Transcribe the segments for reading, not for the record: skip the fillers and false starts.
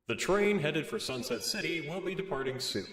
The train headed for Sunset City will be departing soon.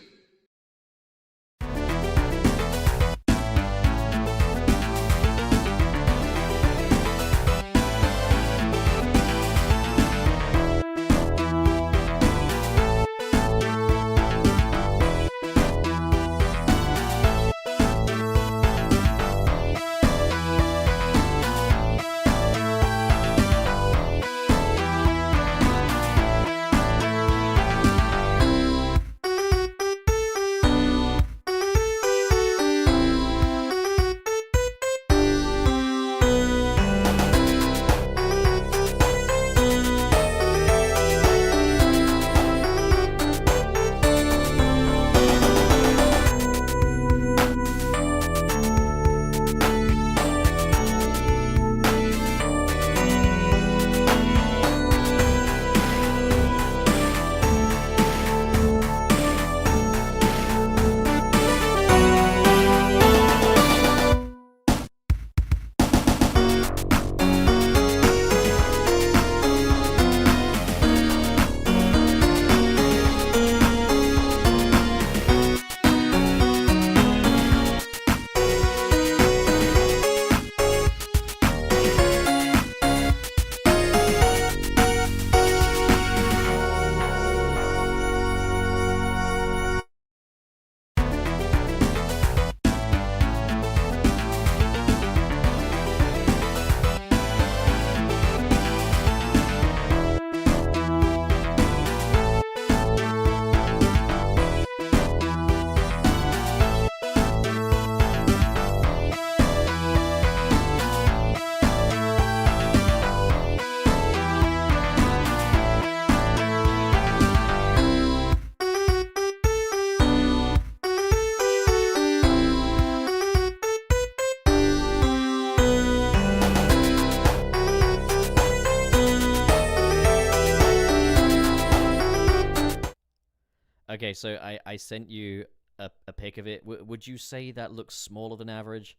Okay, so I sent you a pic of it. Would you say that looks smaller than average?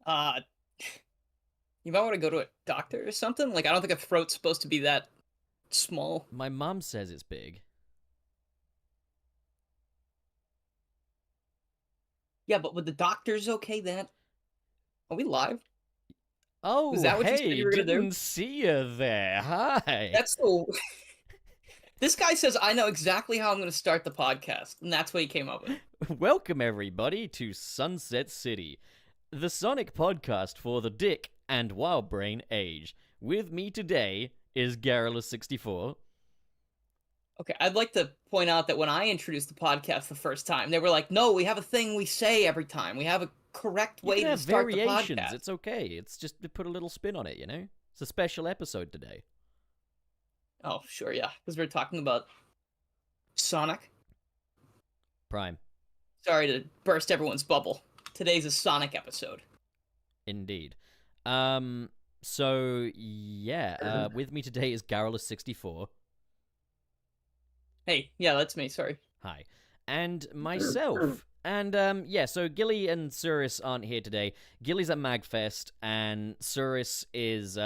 You might want to go to a doctor or something. Like, I don't think a throat's supposed to be that small. My mom says it's big. Yeah, but would the doctors okay that? Are we live? Oh, Is that what you said hey, you were gonna do? didn't see you there. Hi. That's the. This guy says I know exactly how I'm going to start the podcast, and that's what he came up with. Welcome, everybody, to Sunset City, the Sonic podcast for the Dick and Wild Brain age. With me today is Garrulous64. Okay, I'd like to point out that when I introduced the podcast the first time, they were like, no, we have a thing we say every time. We have a correct way to start the podcast. It's okay. It's just to put a little spin on it, you know? It's a special episode today. Oh, sure, yeah, because we're talking about Sonic. Prime. Sorry to burst everyone's bubble. Today's a Sonic episode. Indeed. So, yeah, with me today is Garrulous64. Hey, yeah, that's me, sorry. Hi. And myself. And, yeah, so Gilly and Suris aren't here today. Gilly's at MagFest, and Suris is,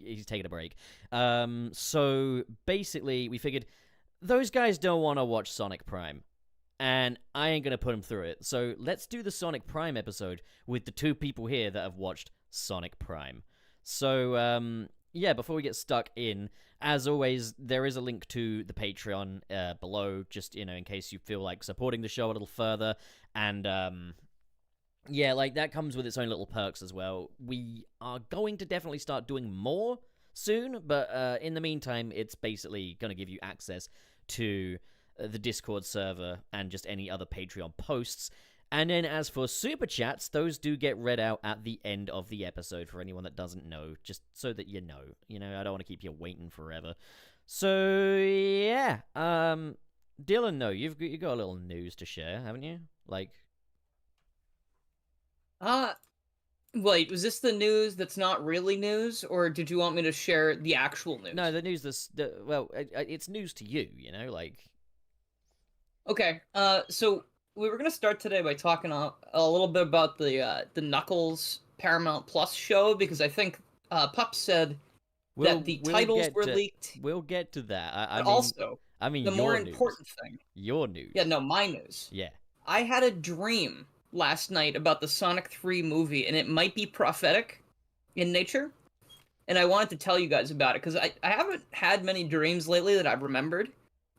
he's taking a break. So, basically, we figured those guys don't want to watch Sonic Prime, and I ain't gonna put them through it. So, let's do the Sonic Prime episode with the two people here that have watched Sonic Prime. So, yeah, before we get stuck in, as always, there is a link to the Patreon below, just, you know, in case you feel like supporting the show a little further. And, yeah, like, that comes with its own little perks as well. We are going to definitely start doing more soon, but in the meantime, it's basically going to give you access to the Discord server and just any other Patreon posts. And then as for Superchats, those do get read out at the end of the episode for anyone that doesn't know, just so that you know. You know, I don't want to keep you waiting forever. So, yeah. Dylan, no, you got a little news to share, haven't you? Like... Wait, was this the news that's not really news, or did you want me to share the actual news? No, the news that's... well, it's news to you, you know, like... Okay, so... we were going to start today by talking a little bit about the Knuckles Paramount Plus show, because I think Pup said that the titles were leaked. We'll get to that. I mean, the more news. important thing. Your news. Yeah, no, my news. Yeah. I had a dream last night about the Sonic 3 movie, and it might be prophetic in nature. And I wanted to tell you guys about it, because I haven't had many dreams lately that I've remembered.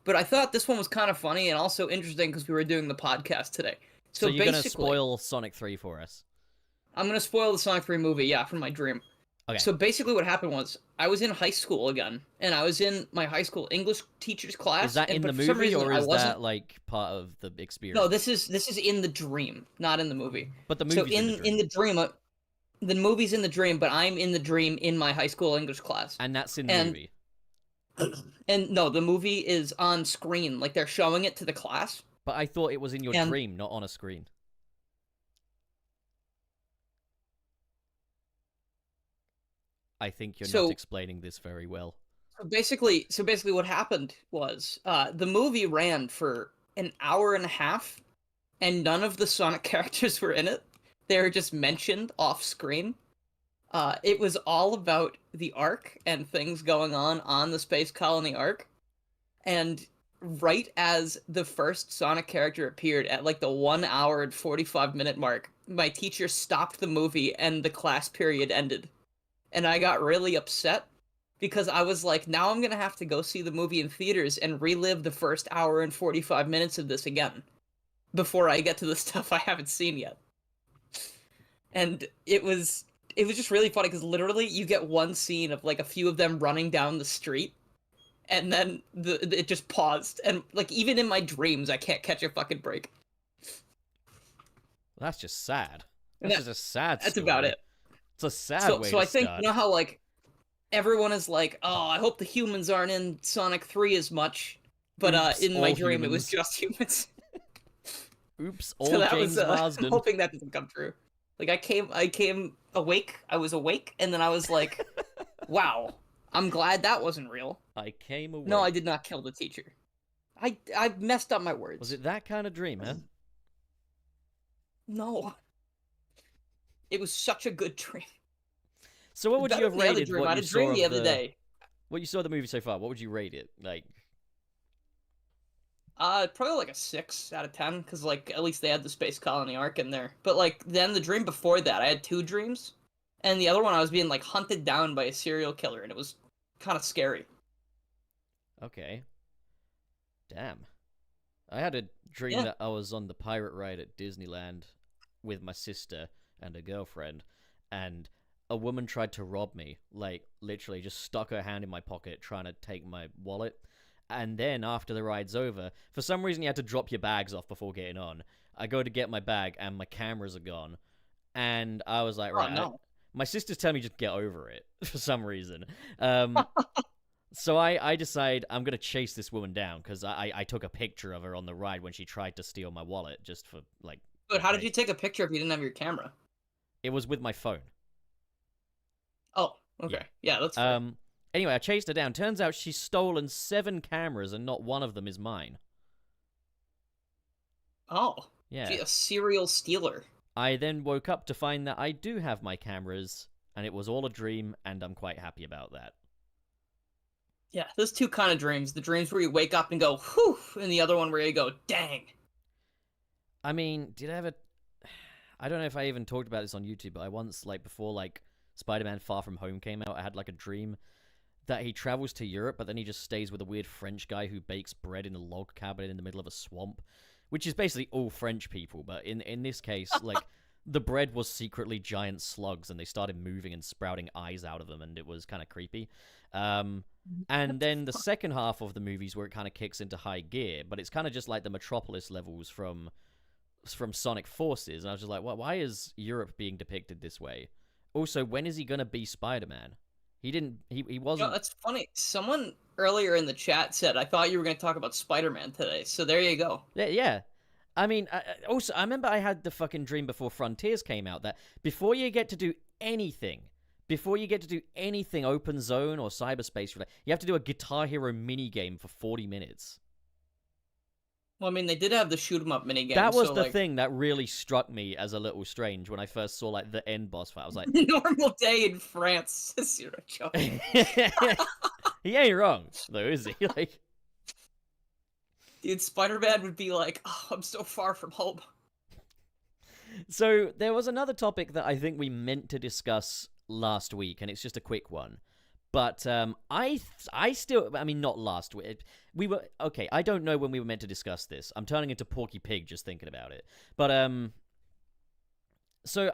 But I thought this one was kind of funny and also interesting because we were doing the podcast today. So you're going to spoil Sonic 3 for us? I'm going to spoil the Sonic 3 movie, yeah, from my dream. Okay. So basically what happened was, I was in high school again, and I was in my high school English teacher's class. Is that in the movie, or is that, like, part of the experience? No, this is in the dream, not in the movie. But the movie's in the dream, the movie's in the dream, but I'm in the dream in my high school English class. And that's in the movie? And no, the movie is on screen, like they're showing it to the class. But I thought it was in your dream, not on a screen. I think you're not explaining this very well. So basically what happened was, the movie ran for an hour and a half, and none of the Sonic characters were in it. They were just mentioned off screen. It was all about the Ark and things going on the Space Colony Ark. And right as the first Sonic character appeared at like the 1 hour and 45-minute mark, my teacher stopped the movie and the class period ended. And I got really upset because I was like, now I'm going to have to go see the movie in theaters and relive the first hour and 45 minutes of this again before I get to the stuff I haven't seen yet. And it was just really funny because literally you get one scene of like a few of them running down the street, and then it just paused. And like even in my dreams, I can't catch a fucking break. That's just sad. That's just a sad story. That's about it. It's a sad way So to I think, start. you know how like everyone is like, oh, I hope the humans aren't in Sonic 3 as much. But Oops, in my dream, humans. it was just humans. Oops, all So that James was, Marsden. I'm hoping that doesn't come true. Like I came awake. I was awake, and then I was like, "Wow, I'm glad that wasn't real." I came awake. No, I did not kill the teacher. I messed up my words. Was it that kind of dream, man? No. It was such a good dream. So what would you have rated I what had you a dream saw the of other day. What you saw of the movie so far? What would you rate it? Like, probably like a 6 out of 10, because like at least they had the Space Colony Arc in there. But like then the dream before that, I had 2 dreams, and the other one I was being like hunted down by a serial killer, and it was kind of scary. Okay. Damn. I had a dream that I was on the pirate ride at Disneyland with my sister and a girlfriend, and a woman tried to rob me. Like, literally just stuck her hand in my pocket trying to take my wallet. And then, after the ride's over, for some reason you had to drop your bags off before getting on. I go to get my bag, and my cameras are gone. And I was like, right, no. My sister's telling me just get over it, for some reason. So I decide I'm going to chase this woman down, because I took a picture of her on the ride when she tried to steal my wallet, just for, like... But how did you take a picture if you didn't have your camera? It was with my phone. Oh, okay. Yeah, that's fair. Anyway, I chased her down. Turns out she's stolen 7 cameras, and not one of them is mine. Oh. Yeah. Gee, a serial stealer. I then woke up to find that I do have my cameras, and it was all a dream, and I'm quite happy about that. Yeah, there's 2 kind of dreams. The dreams where you wake up and go, whew, and the other one where you go, dang. I mean, did I ever... I don't know if I even talked about this on YouTube, but I once, like, before, like, Spider-Man Far From Home came out, I had, like, a dream that he travels to Europe, but then he just stays with a weird French guy who bakes bread in a log cabin in the middle of a swamp, which is basically all French people, but in this case, like, the bread was secretly giant slugs, and they started moving and sprouting eyes out of them, and it was kind of creepy. And then the second half of the movies where it kind of kicks into high gear, but it's kind of just like the Metropolis levels from Sonic Forces, and I was just like, well, why is Europe being depicted this way? Also, when is he gonna be Spider-Man? He wasn't... that's funny. Someone earlier in the chat said, I thought you were going to talk about Spider-Man today, so there you go. Yeah. I mean, also, I remember I had the fucking dream before Frontiers came out that before you get to do anything open zone or cyberspace, you have to do a Guitar Hero minigame for 40 minutes. Well, I mean, they did have the shoot 'em up minigame. That was so, the like, thing that really struck me as a little strange when I first saw like the end boss fight. I was like, normal day in France. You're a joke. he ain't wrong though, is he? Like, Dude, Spider-Man would be like, oh, I'm so far from home. so there was another topic that I think we meant to discuss last week, and it's just a quick one. But I mean, not last week. We were okay. I don't know when we were meant to discuss this. I'm turning into Porky Pig just thinking about it. But so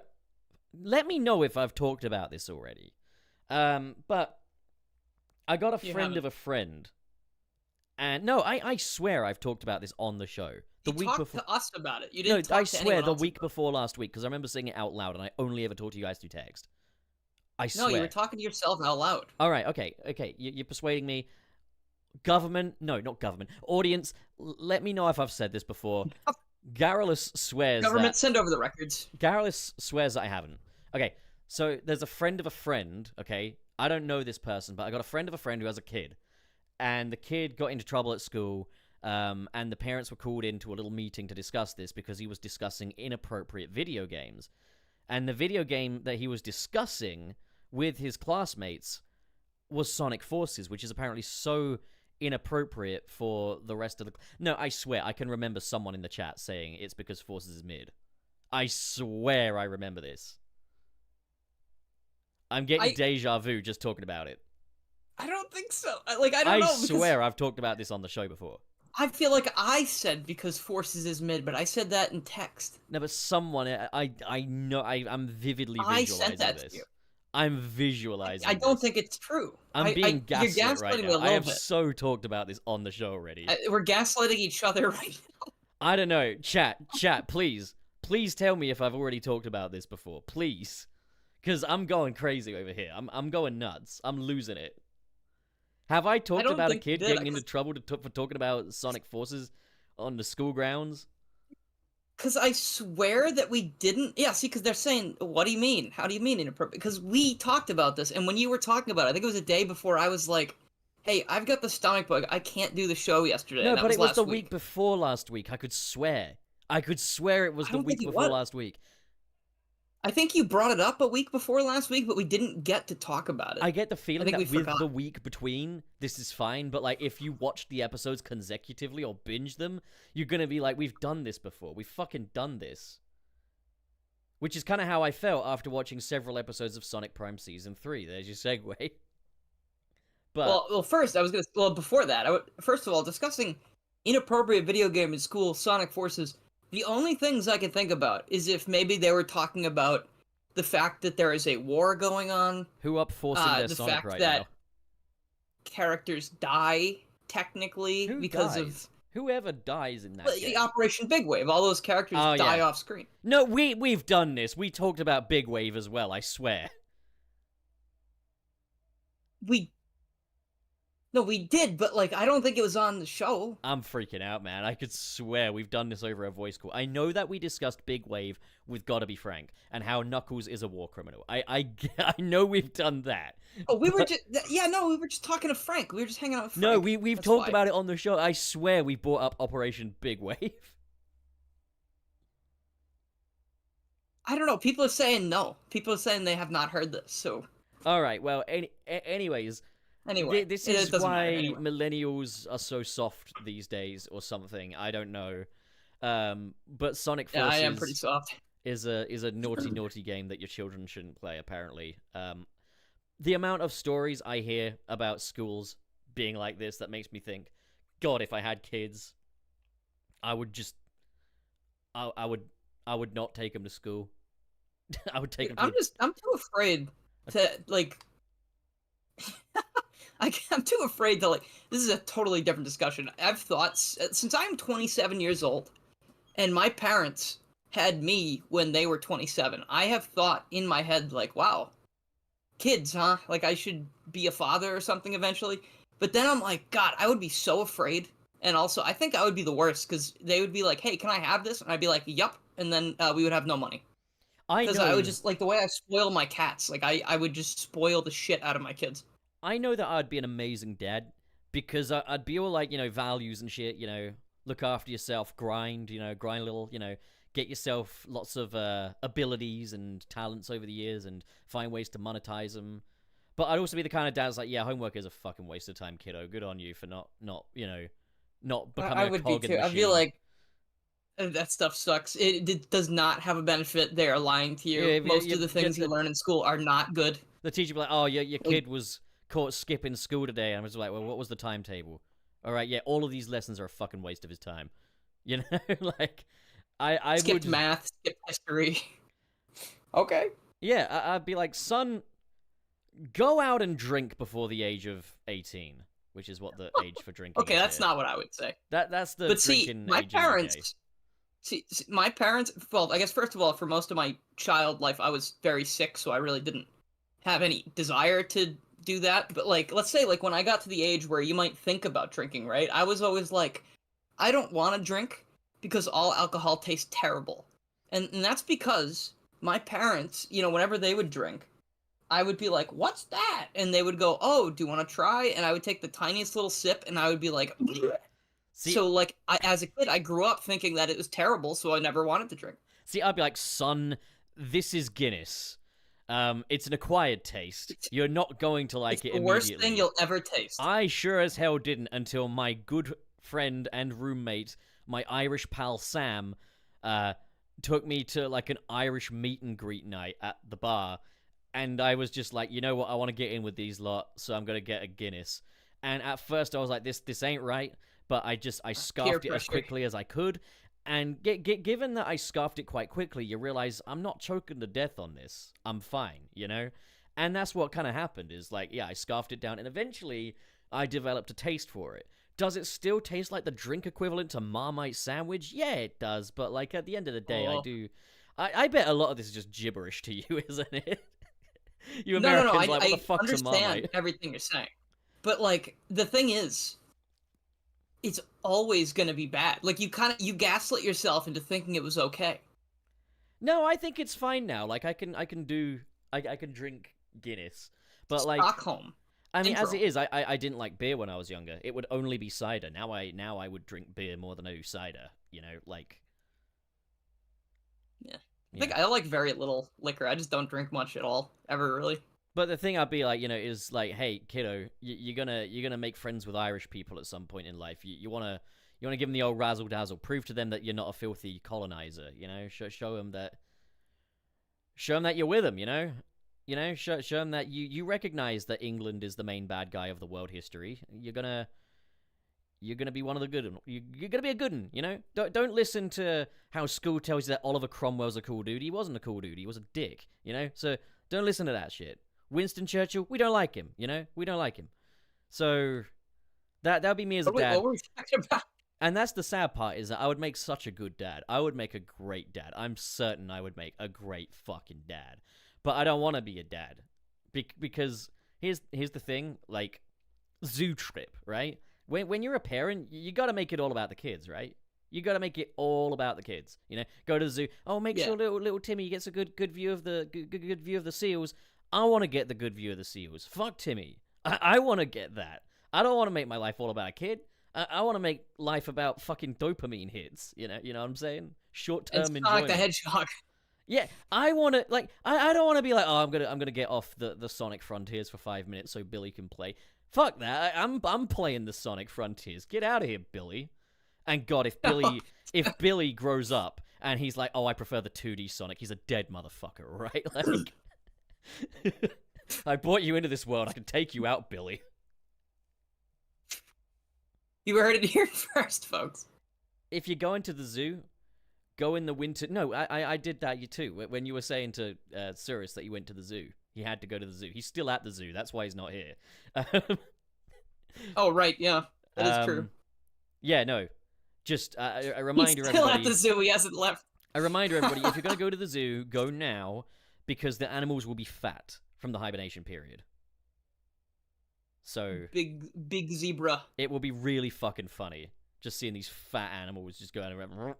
let me know if I've talked about this already. But I got a friend of a friend, and no, I swear I've talked about this on the show. The You week talked before. to us about it. You didn't No, I talk to swear anyone the else week about before last week, because I remember saying it out loud, and I only ever talked to you guys through text. I it. swear. No, you were talking to yourself out loud. All right, okay. You're persuading me. Government, no, not government. Audience, let me know if I've said this before. Garrulus swears Government, that... send over the records. Garrulus swears that I haven't. Okay, so there's a friend of a friend, okay? I don't know this person, but I got a friend of a friend who has a kid. And the kid got into trouble at school, and the parents were called into a little meeting to discuss this because he was discussing inappropriate video games. And the video game that he was discussing with his classmates was Sonic Forces, which is apparently so inappropriate for the rest of the... No, I swear, I can remember someone in the chat saying it's because Forces is mid. I swear I remember this. I'm getting deja vu just talking about it. I don't think so. Like, I don't know. I swear I've talked about this on the show before. I feel like I said because Forces is mid, but I said that in text. No, but someone... I know... I'm vividly visualizing I sent that this. to you. I'm visualizing I don't this. think it's true. I'm being gaslit you're right gaslighting me a now. I little have bit. so talked about this on the show already. We're gaslighting each other right now. I don't know. Chat, please. Please tell me if I've already talked about this before. Please. Because I'm going crazy over here. I'm going nuts. I'm losing it. Have I talked about a kid getting into trouble for talking about Sonic Forces on the school grounds? Because I swear that we didn't... Yeah, see, because they're saying, what do you mean? How do you mean inappropriate? Because we talked about this, and when you were talking about it, I think it was a day before, I was like, hey, I've got the stomach bug. I can't do the show yesterday. No, but it was the week week before last week. I could swear. It was the week before last week. I think you brought it up a week before last week, but we didn't get to talk about it. I get the feeling that with forgot. the week between, this is fine, but like if you watch the episodes consecutively or binge them, you're gonna be like, we've done this before. We've fucking done this. Which is kind of how I felt after watching several episodes of Sonic Prime Season 3. There's your segue. But well, first, I was gonna... Well, before that, first of all, discussing inappropriate video game in school, Sonic Forces... The only things I can think about is if maybe they were talking about the fact that there is a war going on. Who up forcing their the Sonic fact right that now? Characters die, technically, because of... Whoever dies in that game. The Operation Big Wave. All those characters die off screen. No, we've done this. We talked about Big Wave as well, I swear. No, we did, but, like, I don't think it was on the show. I'm freaking out, man. I could swear we've done this over a voice call. I know that we discussed Big Wave with Gotta Be Frank, and how Knuckles is a war criminal. I know we've done that. Oh, we were just... Yeah, no, we were just talking to Frank. We were just hanging out with Frank. No, we've talked about it on the show. I swear we brought up Operation Big Wave. I don't know. People are saying no. People are saying they have not heard this, so... Alright, well, anyways... Anyway, this is why millennials are so soft these days, or something. I don't know. But Sonic Forces I am pretty soft. is a naughty game that your children shouldn't play. Apparently, the amount of stories I hear about schools being like this that makes me think, God, if I had kids, I would just, I would not take them to school. I would take them. I'm too afraid to like. I'm too afraid to, like, this is a totally different discussion. I've thought, since I'm 27 years old, and my parents had me when they were 27, I have thought in my head, like, wow, kids, huh? Like, I should be a father or something eventually. But then I'm like, God, I would be so afraid. And also, I think I would be the worst, because they would be like, hey, can I have this? And I'd be like, yup. And then we would have no money. Because I would just, like, the way I spoil my cats, like, I would just spoil the shit out of my kids. I know that I'd be an amazing dad, because I'd be all like, values and shit, look after yourself, grind a little, get yourself lots of abilities and talents over the years and find ways to monetize them. But I'd also be the kind of dad that's like, yeah, homework is a fucking waste of time, kiddo. Good on you for not becoming I a would cog be in the too. I machine. feel like that stuff sucks. It does not have a benefit. They are lying to you. Yeah, Most of the things you learn in school are not good. The teacher would be like, oh, your kid was caught skipping school today. And I was like, well, what was the timetable? All right, yeah, all of these lessons are a fucking waste of his time. Like, I skipped would... math, skipped history. Okay. Yeah, I'd be like, son, go out and drink before the age of 18, which is what the age for drinking Okay, is that's here. not what I would say. That's the But drinking see, my age in the UK. parents... See, my parents... Well, I guess, first of all, for most of my child life, I was very sick, so I really didn't have any desire to do that. But, like, let's say, like, when I got to the age where you might think about drinking, right? I was always like, I don't want to drink because all alcohol tastes terrible. And that's because my parents, whenever they would drink, I would be like, what's that? And they would go, oh, do you want to try? And I would take the tiniest little sip, and I would be like... See, so, like, as a kid, I grew up thinking that it was terrible, so I never wanted to drink. See, I'd be like, son, this is Guinness. It's an acquired taste. You're not going to like it immediately. It's the worst thing you'll ever taste. I sure as hell didn't until my good friend and roommate, my Irish pal Sam, took me to, like, an Irish meet and greet night at the bar. And I was just like, you know what? I want to get in with these lot, so I'm going to get a Guinness. And at first I was like, this ain't right. But I scarfed it as quickly as I could. And given that I scarfed it quite quickly, you realize I'm not choking to death on this. I'm fine, And that's what kind of happened is, like, yeah, I scarfed it down. And eventually, I developed a taste for it. Does it still taste like the drink equivalent to Marmite sandwich? Yeah, it does. But, like, at the end of the day, I bet a lot of this is just gibberish to you, isn't it? You Americans, no, like, what the fuck's a understand Marmite? everything you're saying. But, like, the thing is... it's always gonna be bad. Like, you gaslit yourself into thinking it was okay. No, I think it's fine now. Like, I can drink Guinness, but like Stockholm. I mean, Intro. as it is, I didn't like beer when I was younger. It would only be cider. Now I would drink beer more than I do cider. Like. Yeah, I think I like very little liquor. I just don't drink much at all, ever really. But the thing I'd be like, is like, hey, kiddo, you're gonna make friends with Irish people at some point in life. You wanna give them the old razzle dazzle. Prove to them that you're not a filthy colonizer. Show them that you're with them. Show them that you recognize that England is the main bad guy of the world history. You're gonna be one of the good. You're gonna be a good one. Don't listen to how school tells you that Oliver Cromwell's a cool dude. He wasn't a cool dude. He was a dick. So don't listen to that shit. Winston Churchill, we don't like him, We don't like him. So that'd be me as a dad. What were we talking about? And that's the sad part, is that I would make such a good dad. I would make a great dad. I'm certain I would make a great fucking dad. But I don't want to be a dad. Because here's the thing, like, zoo trip, right? When you're a parent, you got to make it all about the kids, right? You got to make it all about the kids. Go to the zoo. Oh, make sure little Timmy gets a good view of the good view of the seals. I want to get the good view of the seals. Fuck Timmy. I want to get that. I don't want to make my life all about a kid. I want to make life about fucking dopamine hits. You know what I'm saying? Short-term enjoyment. Sonic the Hedgehog. Yeah, I want to, like, I don't want to be like, oh, I'm gonna get off the Sonic Frontiers for 5 minutes so Billy can play. Fuck that. I'm playing the Sonic Frontiers. Get out of here, Billy. And God, if Billy grows up and he's like, oh, I prefer the 2D Sonic, he's a dead motherfucker, right? Like. I brought you into this world. I can take you out, Billy. You heard it here first, folks. If you go into the zoo, go in the winter. No, I did that too. When you were saying to Suris that you went to the zoo, he had to go to the zoo. He's still at the zoo. That's why he's not here. Oh, right. Yeah, that is true. Yeah, no. Just a reminder, he's still everybody. At the zoo. He hasn't left. A reminder, everybody. If you're going to go to the zoo, go now. Because the animals will be fat from the hibernation period. So... Big zebra. It will be really fucking funny. Just seeing these fat animals just going around...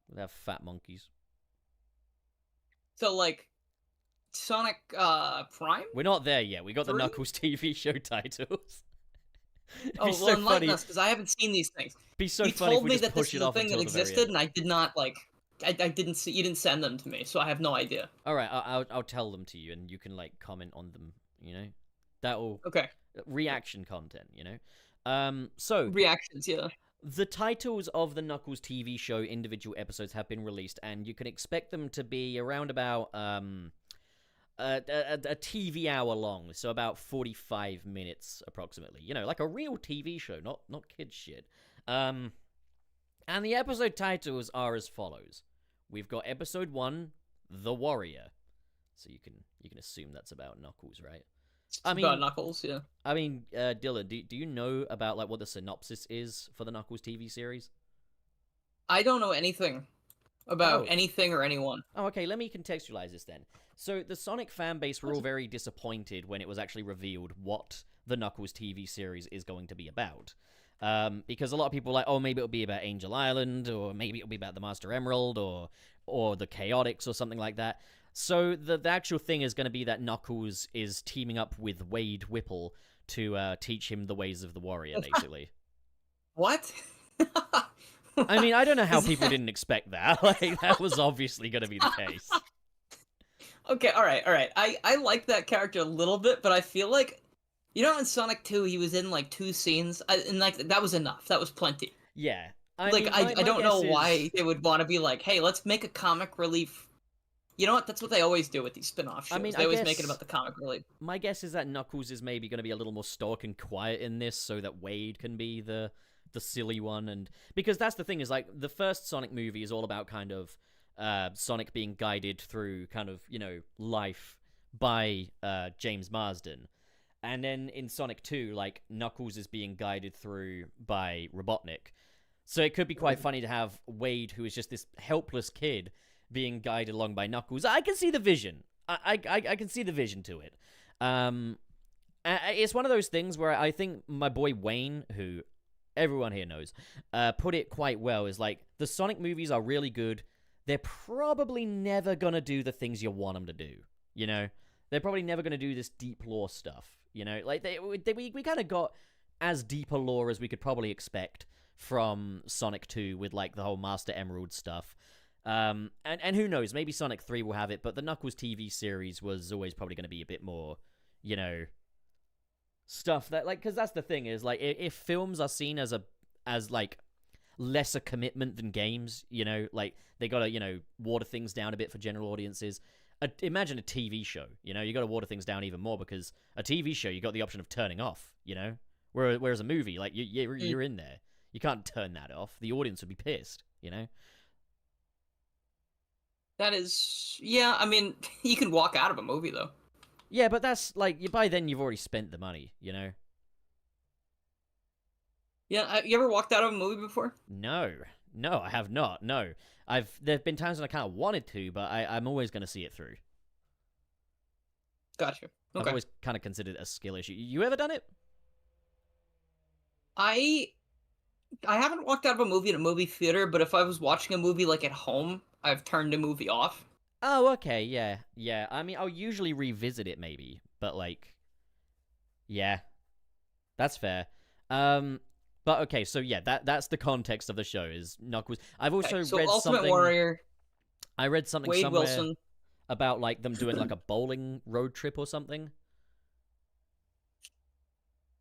They have fat monkeys. So, like... Sonic, Prime? We're not there yet. We got the Knuckles TV show titles. Oh, be well, so enlighten funny. us, because I haven't seen these things. Be so You funny if told we me just that this push is it a off thing that until the very existed, end. and I did not, I didn't see, you didn't send them to me, so I have no idea. All right, I'll tell them to you, and you can like comment on them. You know, that'll Okay. reaction content. You know, so Reactions, yeah. the titles of the Knuckles TV show individual episodes have been released, and you can expect them to be around about a TV hour long, so about 45 minutes approximately. You know, like a real TV show, not kids shit. And the episode titles are as follows. We've got episode 1, The Warrior. So you can assume that's about Knuckles, right? About Knuckles, yeah. I mean, Dylan, do you know about like what the synopsis is for the Knuckles TV series? I don't know anything about anything or anyone. Oh, okay, let me contextualize this then. So the Sonic fan base were all very disappointed when it was actually revealed what the Knuckles TV series is going to be about. Because a lot of people were like, oh, maybe it'll be about Angel Island, or maybe it'll be about the Master Emerald, or the Chaotix, or something like that. So the actual thing is going to be that Knuckles is teaming up with Wade Whipple to teach him the ways of the warrior, basically. What? I mean, I don't know how people didn't expect that. Like, that was obviously going to be the case. Okay, all right. I like that character a little bit, but I feel like, you know, in Sonic 2, he was in like 2 scenes, and like that was enough. That was plenty. Yeah. I don't know why they would want to be like, hey, let's make a comic relief. You know what? That's what they always do with these spin-off shows. I mean, they always make it about the comic relief. My guess is that Knuckles is maybe going to be a little more stoic and quiet in this, so that Wade can be the silly one, and because that's the thing is like the first Sonic movie is all about kind of Sonic being guided through kind of, you know, life by James Marsden, and then in Sonic 2, like Knuckles is being guided through by Robotnik. So it could be quite funny to have Wade, who is just this helpless kid, being guided along by Knuckles. I can see the vision. I can see the vision to it. It's one of those things where I think my boy Wayne, who everyone here knows, put it quite well, is like, the Sonic movies are really good. They're probably never gonna do the things you want them to do, you know? They're probably never gonna do this deep lore stuff, you know? Like, we kind of got as deep a lore as we could probably expect from Sonic 2 with, like, the whole Master Emerald stuff. And who knows, maybe Sonic 3 will have it, but the Knuckles TV series was always probably going to be a bit more, you know, stuff that, like, because that's the thing is, like, if films are seen as like lesser commitment than games, you know, like they gotta, you know, water things down a bit for general audiences. Imagine a TV show, you know, you gotta water things down even more, because a TV show you got the option of turning off, you know, whereas a movie, like, you're in there, you can't turn that off. The audience would be pissed, you know. That is, yeah, I mean, you can walk out of a movie, though. Yeah, but that's, like, by then you've already spent the money, you know? Yeah, you ever walked out of a movie before? No, I have not, no. There've been times when I kind of wanted to, but I'm always going to see it through. Gotcha. Okay. I've always kind of considered it a skill issue. You ever done it? I haven't walked out of a movie in a movie theater, but if I was watching a movie, like, at home, I've turned a movie off. Oh, okay, yeah. I mean, I'll usually revisit it, maybe, but, like, yeah, that's fair. But okay, so yeah, that's the context of the show, is Knuckles. I've also read Ultimate something. Warrior. I read something Wade somewhere Wilson. about, like, them doing like a bowling road trip or something.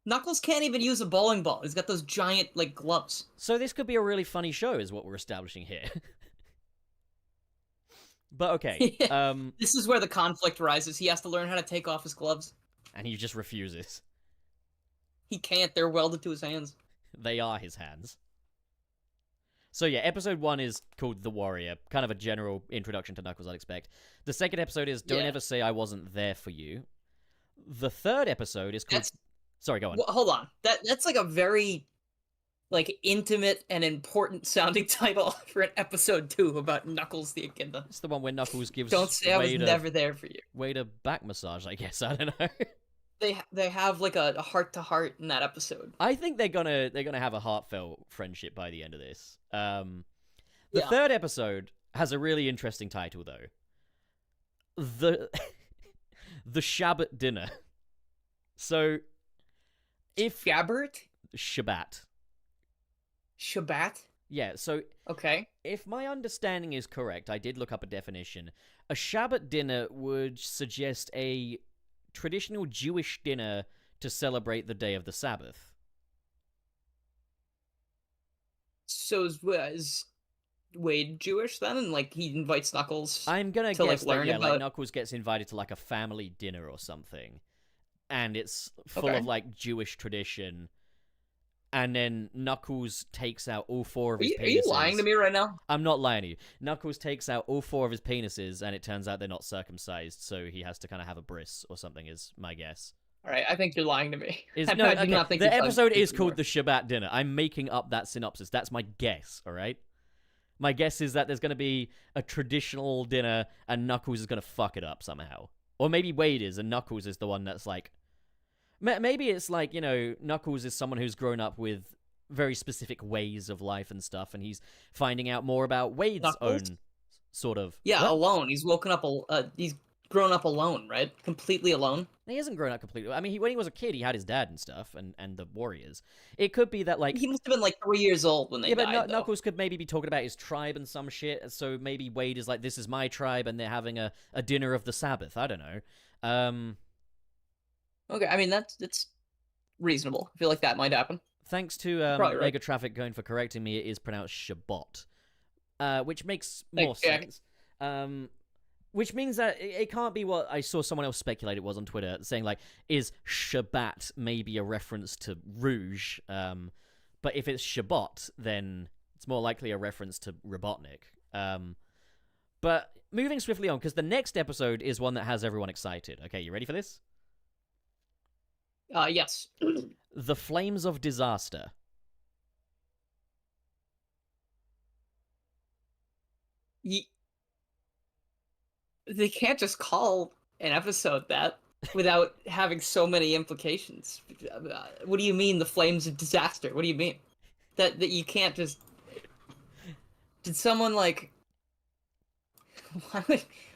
Knuckles can't even use a bowling ball. He's got those giant, like, gloves. So this could be a really funny show, is what we're establishing here. But okay, Yeah. This is where the conflict rises. He has to learn how to take off his gloves. And he just refuses. He can't. They're welded to his hands. They are his hands. So yeah, episode 1 is called The Warrior. Kind of a general introduction to Knuckles, I'd expect. The second episode is Don't Ever Say I Wasn't There For You. The third episode is called... Sorry, go on. Well, hold on. That's like a very, like, intimate and important sounding title for an episode 2 about Knuckles the Echidna. It's the one where Knuckles gives Don't say Wade I was never there for you. Wade a back massage, I guess. I don't know. They have like a heart to heart in that episode. I think they're gonna have a heartfelt friendship by the end of this. The third episode has a really interesting title though. The Shabbat dinner. So if Shabbat? Shabbat. Shabbat? Yeah, so Okay. if my understanding is correct, I did look up a definition. A Shabbat dinner would suggest a traditional Jewish dinner to celebrate the day of the Sabbath. So is Wade Jewish then? And like he invites Knuckles I'm gonna to guess like learn that, yeah, about... like Knuckles gets invited to like a family dinner or something, and it's full Okay. of like Jewish tradition. And then Knuckles takes out all four of his penises. Are you lying to me right now? I'm not lying to you. Knuckles takes out all four of his penises, and it turns out they're not circumcised, so he has to kind of have a bris or something, is my guess. All right, I think you're lying to me. I do okay, not think the you're telling episode me is anymore. called The Shabbat Dinner. I'm making up that synopsis. That's my guess, all right? My guess is that there's going to be a traditional dinner, and Knuckles is going to fuck it up somehow. Or maybe Wade is, and Knuckles is the one that's like... Maybe it's like, you know, Knuckles is someone who's grown up with very specific ways of life and stuff, and he's finding out more about Wade's Knuckles? own sort of... Yeah, What? alone. He's woken up. He's grown up alone, right? Completely alone. He hasn't grown up completely. I mean, when he was a kid, he had his dad and stuff, and the warriors. It could be that, like... He must have been like 3 years old when they Yeah, but died. though. Knuckles could maybe be talking about his tribe and some shit, so maybe Wade is like, this is my tribe, and they're having a dinner of the Sabbath. I don't know. Okay, I mean that's reasonable. I feel like that might happen. Thanks to Probably right. Mega Traffic going for correcting me, it is pronounced Shabbat, which makes more Thanks, Jack. sense. Which means that it can't be what I saw someone else speculate it was on Twitter, saying like, is Shabbat maybe a reference to Rouge? But if it's Shabbat, then it's more likely a reference to Robotnik. But moving swiftly on, because the next episode is one that has everyone excited. Okay, you ready for this? Yes. The Flames of Disaster. They can't just call an episode that without having so many implications. What do you mean, the flames of disaster? What do you mean? That you can't just... Did someone, like...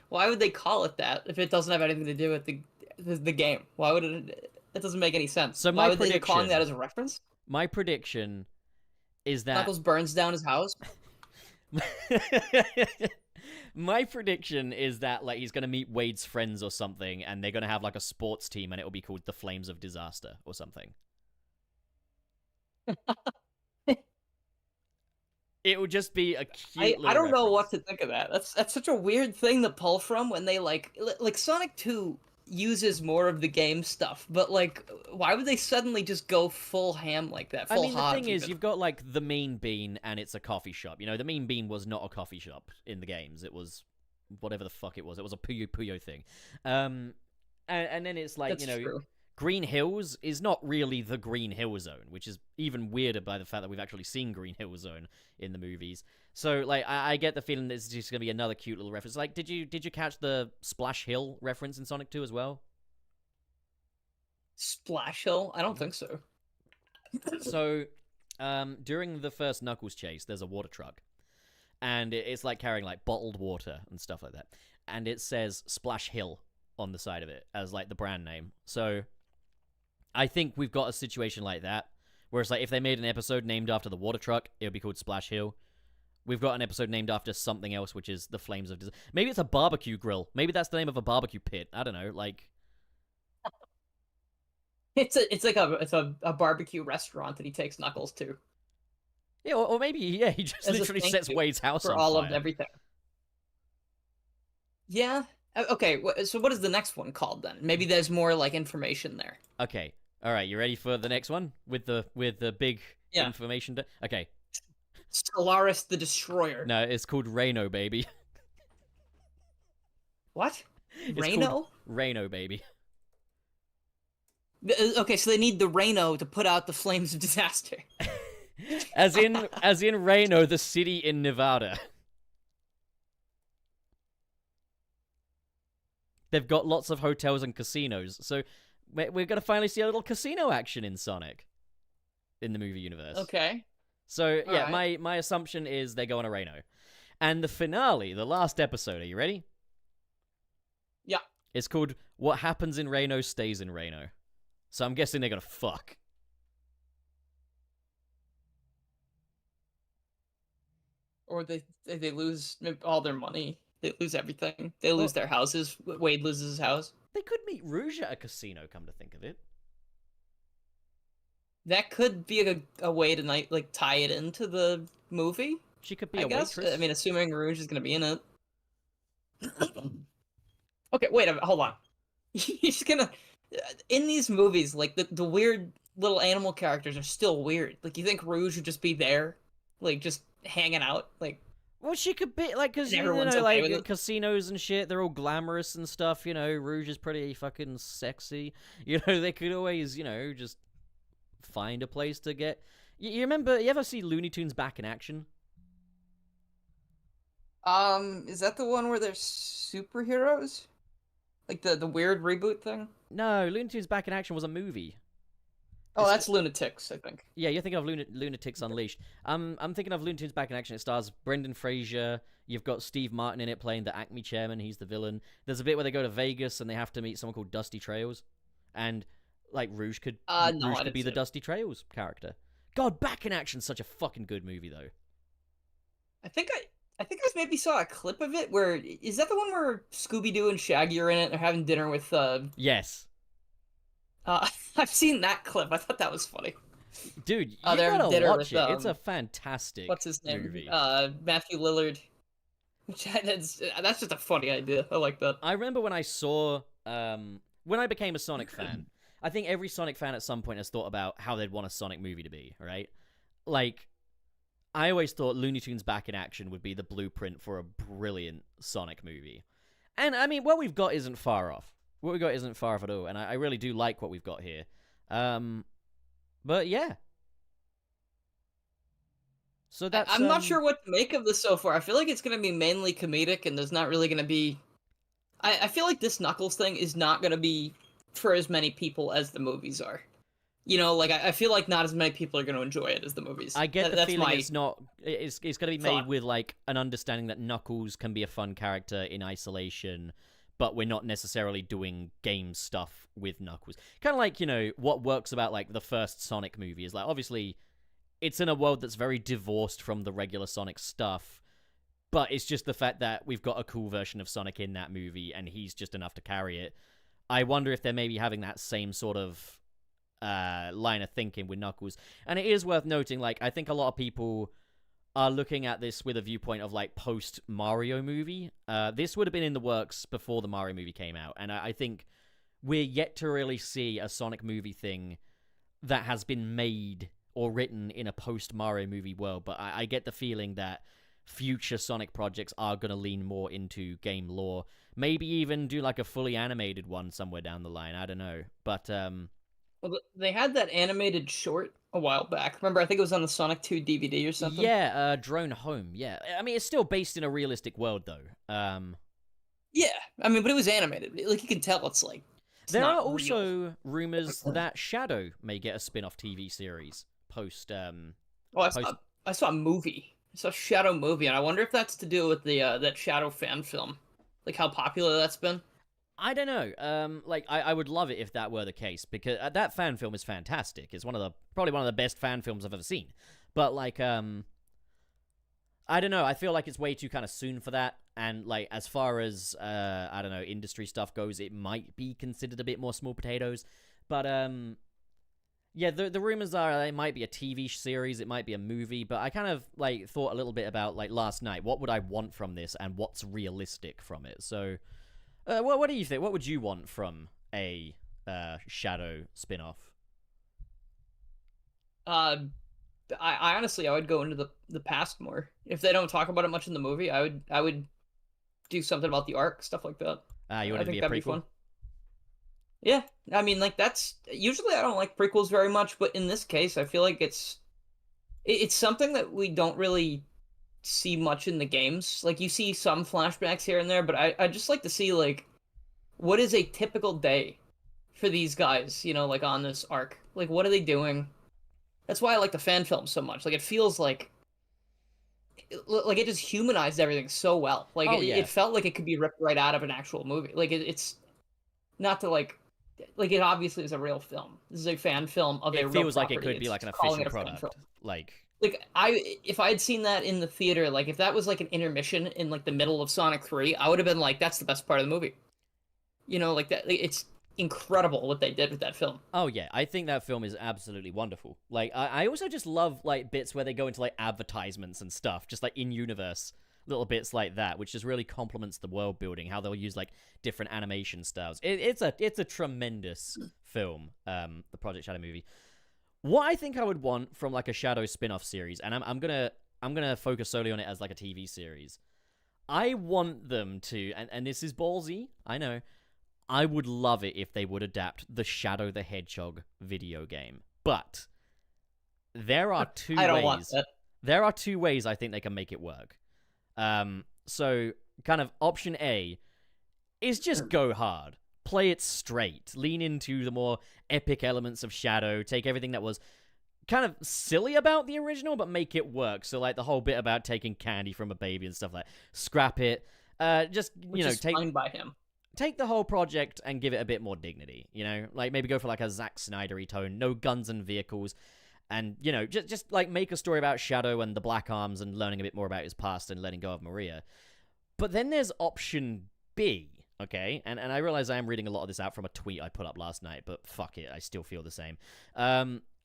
Why would they call it that if it doesn't have anything to do with the game? Why would it... That doesn't make any sense. So Why my would they be calling prediction- that as a reference? My prediction is that... Knuckles burns down his house? My prediction is that like he's gonna meet Wade's friends or something, and they're gonna have like a sports team, and it will be called the Flames of Disaster or something. It would just be a cute. I don't know what reference. to think of that. That's such a weird thing to pull from when they like Sonic 2 uses more of the game stuff, but like why would they suddenly just go full ham like that? Full I mean, the hog, thing is, even? you've got like the Mean Bean, and it's a coffee shop. You know, the Mean Bean was not a coffee shop in the games. It was whatever the fuck it was. It was a Puyo Puyo thing. And then it's like, That's you know, true. Green Hills is not really the Green Hill Zone, which is even weirder by the fact that we've actually seen Green Hill Zone in the movies. So, like, I get the feeling that it's just gonna be another cute little reference. Like, did you catch the Splash Hill reference in Sonic 2 as well? Splash Hill? I don't think so. So, during the first Knuckles chase, there's a water truck, and it's like carrying like bottled water and stuff like that, and it says Splash Hill on the side of it as like the brand name. So, I think we've got a situation like that, where it's like if they made an episode named after the water truck, it would be called Splash Hill. We've got an episode named after something else, which is the Flames of Disaster. Maybe it's a barbecue grill. Maybe that's the name of a barbecue pit. I don't know, like... It's a barbecue restaurant that he takes Knuckles to Yeah, or maybe, yeah, he just As a literally thank sets you Wade's house for on all fire. of everything. Yeah. Okay. So what is the next one called then? Maybe there's more like information there. Okay, all right, you ready for the next one with the big Yeah. information? Okay, Solaris the Destroyer. no, it's called Reno, baby. What? It's Reno? called Reno, baby. Okay, so they need the Reno to put out the flames of disaster. As in Reno, the city in Nevada. They've got lots of hotels and casinos, so we're gonna finally see a little casino action in Sonic, in the movie universe. Okay. So yeah, Alright. my assumption is they go on a Reno, and the finale, the last episode. Are you ready? Yeah. It's called "What Happens in Reno Stays in Reno." So I'm guessing they're gonna fuck. Or they lose all their money. They lose everything. They lose Well, their houses. Wade loses his house. they could meet Rouge at a casino, come to think of it. That could be a way to tie it into the movie. She could be I a guess. waitress. I mean, assuming Rouge is gonna be in it. Okay, wait a minute. Hold on. He's gonna in these movies, like the weird little animal characters are still weird. Like, you think Rouge would just be there, like just hanging out, like. Well, she could be, like, because, everyone's okay with like, it. casinos and shit, they're all glamorous and stuff, Rouge is pretty fucking sexy. They could always, just find a place to get... You remember, you ever see Looney Tunes Back in Action? Is that the one where they're superheroes? Like the weird reboot thing? No, Looney Tunes Back in Action was a movie. Oh, that's Lunatics, I think. Yeah, you're thinking of Lunatics Unleashed. I'm thinking of Looney Tunes Back in Action. It stars Brendan Fraser. You've got Steve Martin in it playing the Acme chairman. He's the villain. There's a bit where they go to Vegas and they have to meet someone called Dusty Trails. And, like, Rouge could be the Dusty Trails character. God, Back in Action's such a fucking good movie, though. I think I maybe saw a clip of it where... Is that the one where Scooby-Doo and Shaggy are in it? They're having dinner with... Yes. I've seen that clip. I thought that was funny. Dude, you gotta watch it. It's a fantastic what's his name? movie. Matthew Lillard. That's just a funny idea. I like that. I remember when I saw... when I became a Sonic fan, I think every Sonic fan at some point has thought about how they'd want a Sonic movie to be, right? Like, I always thought Looney Tunes Back in Action would be the blueprint for a brilliant Sonic movie. And, I mean, what we've got isn't far off. What we got isn't far off at all, and I really do like what we've got here. But yeah. So that's... I'm not sure what to make of this so far. I feel like it's going to be mainly comedic, and there's not really going to be... I feel like this Knuckles thing is not going to be for as many people as the movies are. I feel like not as many people are going to enjoy it as the movies. I get the feeling it's not... It's going to be made with, like, an understanding that Knuckles can be a fun character in isolation... but we're not necessarily doing game stuff with Knuckles. Kind of like, what works about, like, the first Sonic movie is, like, obviously, it's in a world that's very divorced from the regular Sonic stuff, but it's just the fact that we've got a cool version of Sonic in that movie, and he's just enough to carry it. I wonder if they're maybe having that same sort of line of thinking with Knuckles. And it is worth noting, like, I think a lot of people... are looking at this with a viewpoint of, like, post-Mario movie. This would have been in the works before the Mario movie came out, and I think we're yet to really see a Sonic movie thing that has been made or written in a post-Mario movie world, but I get the feeling that future Sonic projects are going to lean more into game lore. Maybe even do, like, a fully animated one somewhere down the line, I don't know. But, Well, they had that animated short a while back. Remember, I think it was on the Sonic 2 DVD or something? Yeah, Drone Home, yeah. I mean, it's still based in a realistic world, though. Yeah, I mean, but it was animated. Like, you can tell it's like... There are also rumors that Shadow may get a spin-off TV series post... I saw a movie. I saw a Shadow movie, and I wonder if that's to do with the that Shadow fan film. Like, how popular that's been. I don't know. I would love it if that were the case, because that fan film is fantastic. It's probably one of the best fan films I've ever seen. But, like, I don't know. I feel like it's way too kind of soon for that. And, like, as far as, I don't know, industry stuff goes, it might be considered a bit more small potatoes. But, yeah, the rumors are that it might be a TV series, it might be a movie, but I kind of, like, thought a little bit about, like, last night. What would I want from this, and what's realistic from it? So... what do you think? What would you want from a Shadow spin-off? I honestly, I would go into the past more. If they don't talk about it much in the movie, I would do something about the arc, stuff like that. You want it to be a prequel? Yeah, I mean, like, that's... Usually I don't like prequels very much, but in this case, I feel like it's something that we don't really see much in the games. Like, you see some flashbacks here and there, but I just like to see, like, what is a typical day for these guys, like, on this arc? Like, what are they doing? That's why I like the fan film so much. Like, it feels like it just humanized everything so well. Like, it felt like it could be ripped right out of an actual movie. Like, it's not to, like, it obviously is a real film. This is a fan film of a real property. It feels like it could be, like, an official product. Like... like if I had seen that in the theater, like if that was like an intermission in like the middle of Sonic 3, I would have been like, that's the best part of the movie. You know, like that. Like, it's incredible what they did with that film. Oh yeah, I think that film is absolutely wonderful. Like I also just love like bits where they go into like advertisements and stuff, just like in universe little bits like that, which just really complements the world building. How they'll use like different animation styles. It's a tremendous film. The Project Shadow movie. What I think I would want from like a Shadow spin-off series, and I'm gonna focus solely on it as like a TV series. I want them to, and this is ballsy, I know. I would love it if they would adapt the Shadow the Hedgehog video game. But there are two I don't ways. want that. There are two ways I think they can make it work. So kind of option A is just go hard. Play it straight. Lean into the more epic elements of Shadow. Take everything that was kind of silly about the original, but make it work. So like the whole bit about taking candy from a baby and stuff like that. Scrap it. Just, Which is take... fine by him. Take the whole project and give it a bit more dignity, you know? Like, maybe go for, like, a Zack Snider-y tone. No guns and vehicles. And, you know, just like, make a story about Shadow and the Black Arms and learning a bit more about his past and letting go of Maria. But then there's option B, okay? And I realize I am reading a lot of this out from a tweet I put up last night, but fuck it, I still feel the same.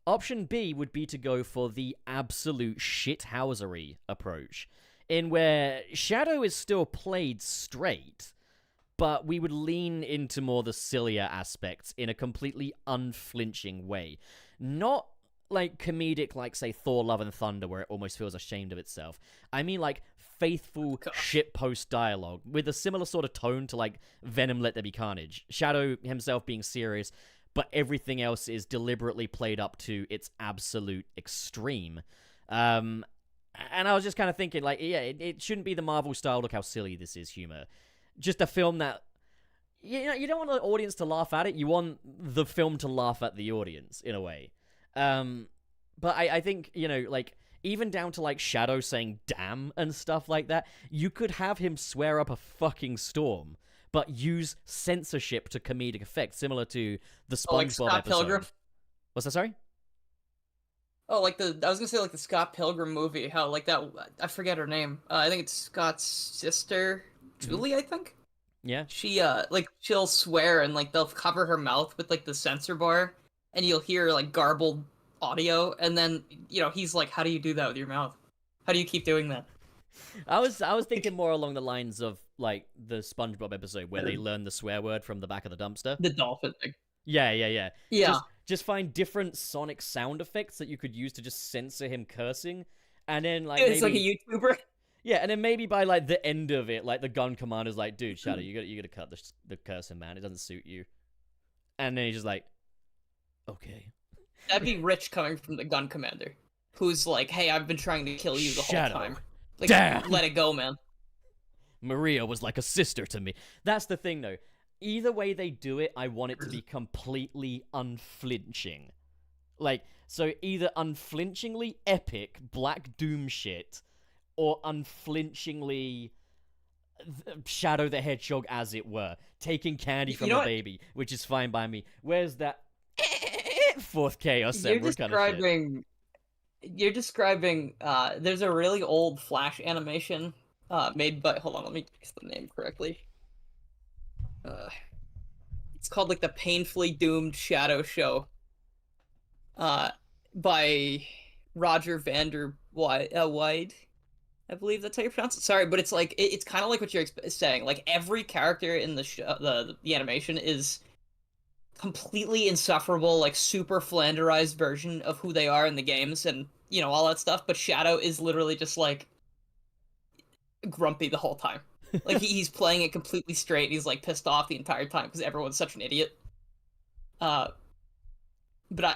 Option B would be to go for the absolute shithousery approach, in where Shadow is still played straight, but we would lean into more the sillier aspects in a completely unflinching way. Not like comedic, like, say, Thor Love and Thunder, where it almost feels ashamed of itself. I mean, like, faithful shitpost dialogue with a similar sort of tone to, like, Venom Let There Be Carnage. Shadow himself being serious, but everything else is deliberately played up to its absolute extreme. And I was just kind of thinking, like, yeah, it shouldn't be the Marvel style, look how silly this is humor. Just a film that, you know, you don't want the audience to laugh at it. You want the film to laugh at the audience, in a way. But I think, you know, like, even down to, like, Shadow saying damn and stuff like that, you could have him swear up a fucking storm, but use censorship to comedic effect, similar to the SpongeBob like Scott episode. Pilgrim? What's that, sorry? Oh, like I was gonna say like the Scott Pilgrim movie, how like that, I forget her name. I think it's Scott's sister, Julie, I think. Yeah. She like she'll swear and like they'll cover her mouth with like the censor bar and you'll hear like garbled audio and then, you know, he's like, how do you do that with your mouth? How do you keep doing that? I was thinking more along the lines of like the SpongeBob episode where they learn the swear word from the back of the dumpster. The dolphin thing. Yeah. Yeah. Just find different Sonic sound effects that you could use to just censor him cursing, and then like It's maybe... like a YouTuber. Yeah, and then maybe by like the end of it, like the gun commander's like, "Dude, Shadow, you gotta cut the cursing, man. It doesn't suit you." And then he's just like, "Okay." That'd be rich coming from the gun commander, who's like, "Hey, I've been trying to kill you the Shadow. whole time. Like, Damn. let it go, man." Maria was like a sister to me. That's the thing, though. Either way they do it, I want it to be completely unflinching. Like, so either unflinchingly epic Black Doom shit, or unflinchingly Shadow the Hedgehog, as it were. Taking candy from a baby, which is fine by me. Where's that fourth chaos emerald kind of shit? You're describing, there's a really old Flash animation made by, hold on, let me get the name correctly. It's called, like, the Painfully Doomed Shadow Show by Roger Vander Wide. I believe that's how you pronounce it. Sorry, but it's like it's kind of like what you're saying. Like every character in the show, the animation is completely insufferable, like super flanderized version of who they are in the games, and you know all that stuff. But Shadow is literally just like grumpy the whole time. Like he's playing it completely straight. And he's like pissed off the entire time because everyone's such an idiot. But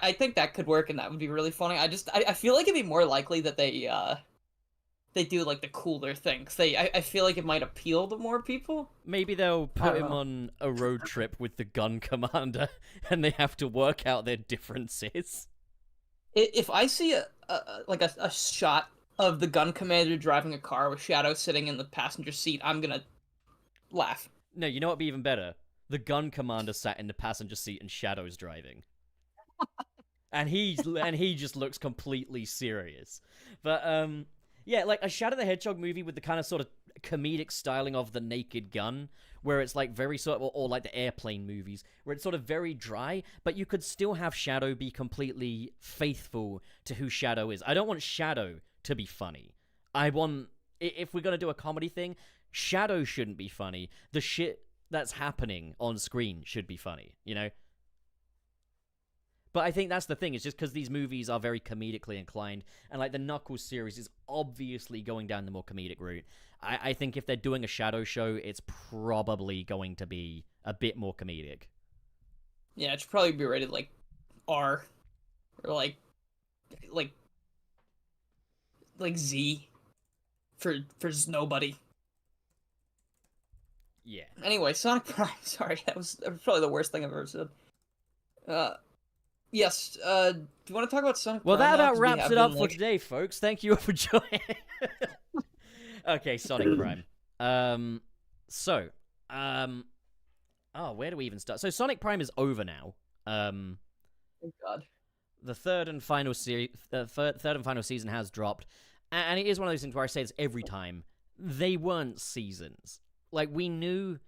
I think that could work, and that would be really funny. I feel like it'd be more likely that they do like the cooler things. I feel like it might appeal to more people. Maybe they'll put him on a road trip with the gun commander, and they have to work out their differences. If I see a shot of the gun commander driving a car with Shadow sitting in the passenger seat, I'm gonna laugh. No, you know what'd be even better? The gun commander sat in the passenger seat and Shadow's driving. and he just looks completely serious. But yeah, like a Shadow the Hedgehog movie with the kind of sort of comedic styling of the Naked Gun, where it's like very sort of, or like the Airplane movies, where it's sort of very dry, but you could still have Shadow be completely faithful to who Shadow is. I don't want Shadow to be funny. I want, if we're gonna do a comedy thing, Shadow shouldn't be funny. The shit that's happening on screen should be funny, you know? But I think that's the thing, it's just because these movies are very comedically inclined, and like the Knuckles series is obviously going down the more comedic route. I think if they're doing a Shadow show, it's probably going to be a bit more comedic. Yeah, it should probably be rated like R, or like Z for nobody. Yeah. Anyway, Sonic Prime. Sorry, that was probably the worst thing I've ever said. Yes. Do you want to talk about Sonic Well, Prime? That now? about 'Cause we wraps have it up been, for today, folks. Thank you for joining. Okay, Sonic Prime. Where do we even start? So Sonic Prime is over now. Thank God. The third and final season has dropped, and it is one of those things where I say this every time. They weren't seasons. Like, we knew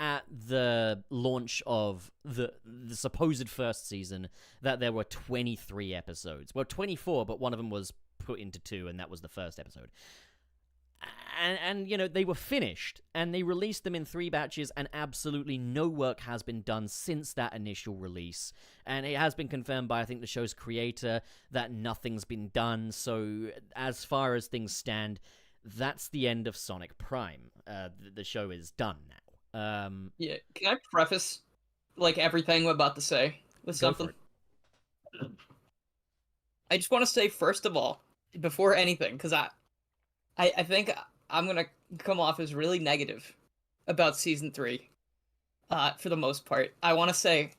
at the launch of the supposed first season that there were 23 episodes. Well, 24, but one of them was put into 2, and that was the first episode. And you know, they were finished, and they released them in 3 batches, and absolutely no work has been done since that initial release. And it has been confirmed by, I think, the show's creator that nothing's been done. So as far as things stand, that's the end of Sonic Prime. The show is done now. Yeah, can I preface like everything I'm about to say with something? I just want to say, first of all, before anything, because I think I'm gonna come off as really negative about season 3. For the most part, I want to say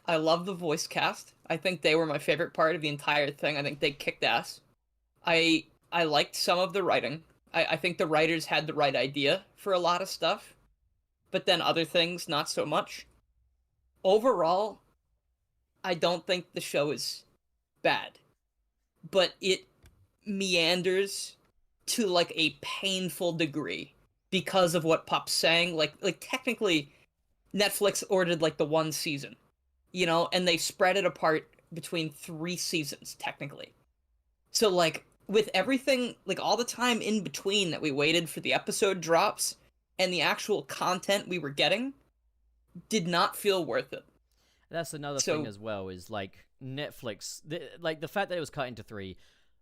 I love the voice cast. I think they were my favorite part of the entire thing. I think they kicked ass. I liked some of the writing. I think the writers had the right idea for a lot of stuff, but then other things, not so much. Overall, I don't think the show is bad, but it meanders to like a painful degree because of what Pup's saying. Like technically, Netflix ordered like the 1 season, you know, and they spread it apart between 3 seasons technically. So like, with everything, like all the time in between that we waited for the episode drops and the actual content we were getting did not feel worth it. That's another thing as well, is like Netflix, the fact that it was cut into 3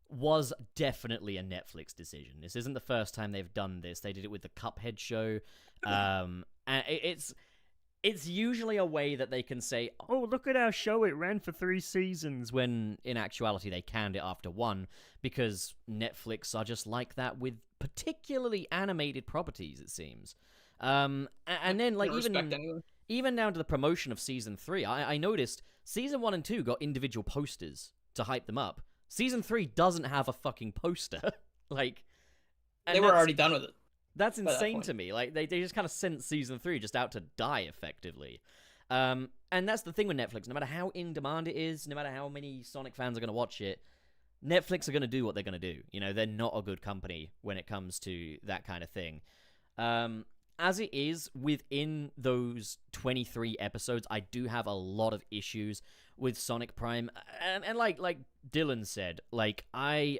was definitely a Netflix decision. This isn't the first time they've done this. They did it with the Cuphead show. And it's usually a way that they can say, oh, look at our show, it ran for 3 seasons, when in actuality they canned it after 1, because Netflix are just like that with particularly animated properties, it seems. And then, like, even down to the promotion of Season 3, I noticed Season 1 and 2 got individual posters to hype them up. Season 3 doesn't have a fucking poster. Like, they were already done with it. That's insane to me. Like, they just kind of sent Season 3 just out to die, effectively. And that's the thing with Netflix. No matter how in demand it is, no matter how many Sonic fans are going to watch it, Netflix are going to do what they're going to do. You know, they're not a good company when it comes to that kind of thing. As it is, within those 23 episodes, I do have a lot of issues with Sonic Prime. And like Dylan said, like, I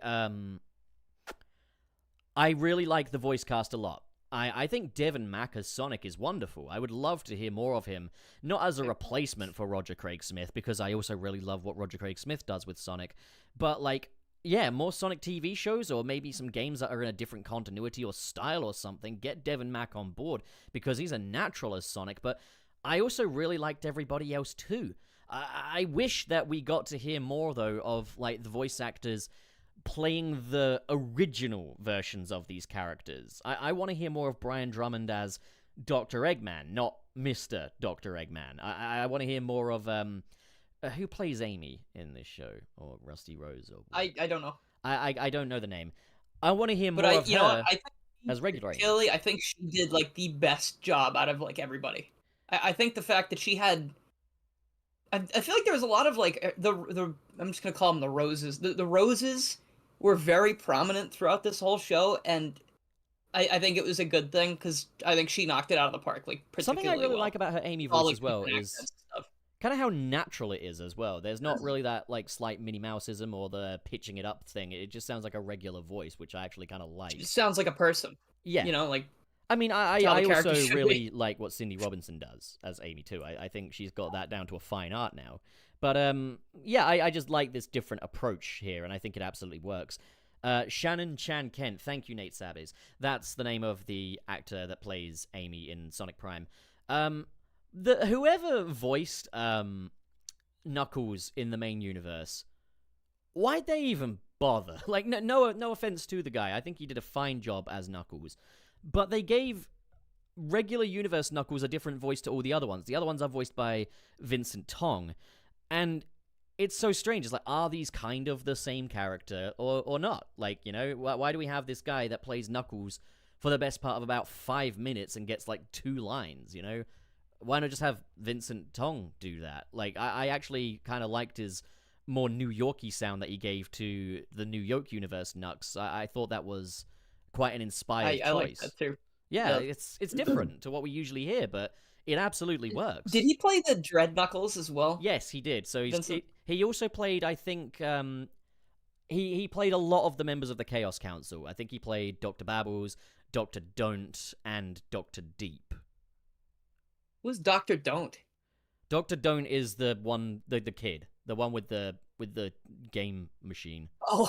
really like the voice cast a lot. I think Devin Mack as Sonic is wonderful. I would love to hear more of him, not as a replacement for Roger Craig Smith, because I also really love what Roger Craig Smith does with Sonic, but like, yeah, more Sonic TV shows, or maybe some games that are in a different continuity or style or something. Get Devin Mack on board, because he's a natural as Sonic, but I also really liked everybody else too. I wish that we got to hear more, though, of like the voice actors playing the original versions of these characters. I want to hear more of Brian Drummond as Dr. Eggman, not Mr. Dr. Eggman. I want to hear more of who plays Amy in this show, or Rusty Rose, or I don't know. I don't know the name. I want to hear more of her as regular Amy. I think she did like the best job out of like everybody. I think the fact that she had I feel like there was a lot of like the I'm just gonna call them the roses. The roses were very prominent throughout this whole show, and I think it was a good thing because I think she knocked it out of the park. Like Something I particularly really well. like about her Amy All, voice like, as well different is accents and stuff. kind of how natural it is as well. There's not really that like slight Minnie Mouseism or the pitching it up thing. It just sounds like a regular voice, which I actually kind of like. It sounds like a person. Yeah, You know, like I mean, I how the also character should really be. like what Cindy Robinson does as Amy too. I think she's got that down to a fine art now. But yeah, I just like this different approach here, and I think it absolutely works. Shannon Chan Kent, thank you, Nate Sabes. That's the name of the actor that plays Amy in Sonic Prime. Whoever voiced Knuckles in the main universe, why'd they even bother? Like, no offense to the guy. I think he did a fine job as Knuckles. But they gave regular universe Knuckles a different voice to all the other ones. The other ones are voiced by Vincent Tong. And it's so strange. It's like, are these kind of the same character or not? Like, you know, why do we have this guy that plays Knuckles for the best part of about 5 minutes and gets like 2 lines, you know? Why not just have Vincent Tong do that? Like, I actually kind of liked his more New York-y sound that he gave to the New York universe Knux. I thought that was quite an inspired choice. I like that too. Yeah, it's different to what we usually hear, but it absolutely works. Did he play the Dread Knuckles as well? Yes, he did. So Vincent? he also played, I think, he played a lot of the members of the Chaos Council. I think he played Dr. Babbles, Dr. Don't, and Dr. Deep. Who's Dr. Don't? Dr. Don't is the one, the kid, the one with the game machine. Oh,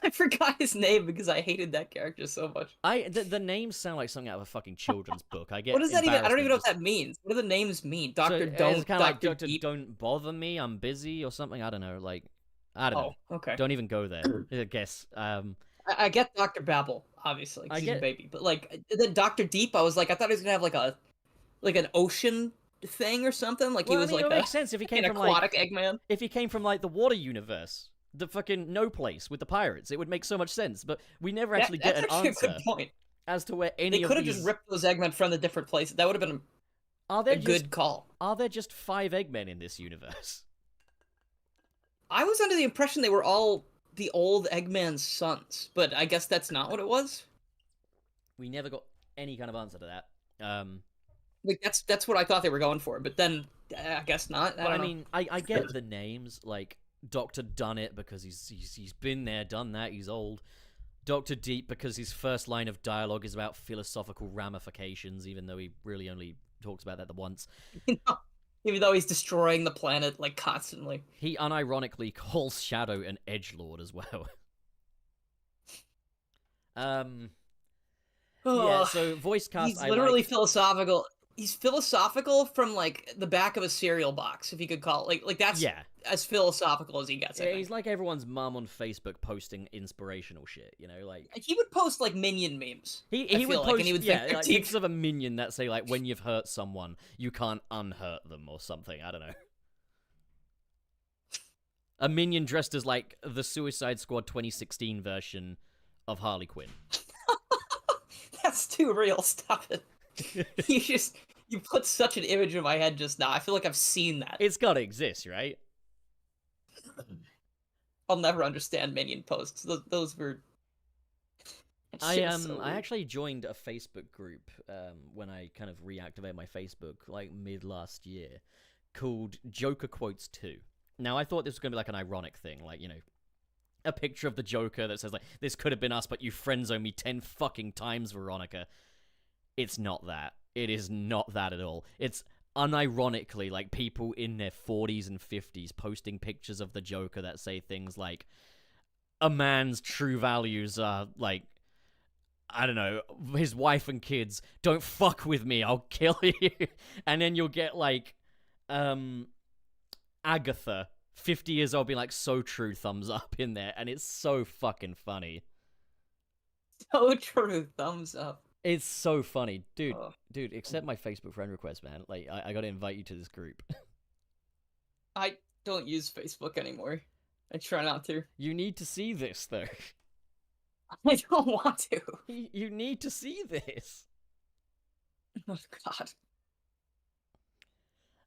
I forgot his name because I hated that character so much. The names sound like something out of a fucking children's book. I get What does that even? I don't even know embarrassed what that means. What do the names mean? Doctor So, Don't, it's kind of like Doctor Dr. Don't bother me. I'm busy or something. I don't know. Like, I don't know. Oh, okay. Don't even go there. I guess. I get Doctor Babble, obviously, 'cause I he's get- a baby. But like then Doctor Deep, I was like, I thought he was gonna have like an ocean thing or something. Like Well, he was I mean, like it a makes sense if he came an from like aquatic Eggman. if he came from like the water universe, the fucking no place with the pirates. It would make so much sense. But we never actually get That's an actually answer a good point. as to where any They of could have these just ripped those Eggmen from the different places. That would have been are there a good call. Are there just 5 Eggmen in this universe? I was under the impression they were all the old Eggman's sons, but I guess that's not what it was. We never got any kind of answer to that. Like that's what I thought they were going for, but then I guess not. But I mean, I get the names like Dr. Dunnit because he's been there, done that. He's old. Dr. Deep because his first line of dialogue is about philosophical ramifications, even though he really only talks about that the once. Even though he's destroying the planet like constantly. He unironically calls Shadow an edgelord as well. Yeah, so voice cast. He's literally philosophical. He's philosophical from like the back of a cereal box, if you could call it. Like that's as philosophical as he gets. Yeah, he's like everyone's mum on Facebook posting inspirational shit. You know, like he would post like minion memes. He would post and he would think like pictures of a minion that say like when you've hurt someone, you can't unhurt them or something. I don't know. A minion dressed as like the Suicide Squad 2016 version of Harley Quinn. That's too real. Stop it. You put such an image in my head just now. I feel like I've seen that. It's gotta exist, right? I'll never understand minion posts. Those were. I actually joined a Facebook group when I kind of reactivated my Facebook like mid last year, called Joker Quotes 2. Now I thought this was gonna be like an ironic thing, like, you know, a picture of the Joker that says like, "This could have been us, but you friend-zoned me 10 fucking times, Veronica." It's not that. It is not that at all. It's unironically like people in their 40s and 50s posting pictures of the Joker that say things like, "A man's true values are like, I don't know, his wife and kids. Don't fuck with me, I'll kill you." And then you'll get like Agatha, 50 years old, being like, "So true, thumbs up" in there, and it's so fucking funny. So true, thumbs up. It's so funny. Dude, accept my Facebook friend request, man. Like, I gotta invite you to this group. I don't use Facebook anymore. I try not to. You need to see this, though. I don't want to. You need to see this. Oh,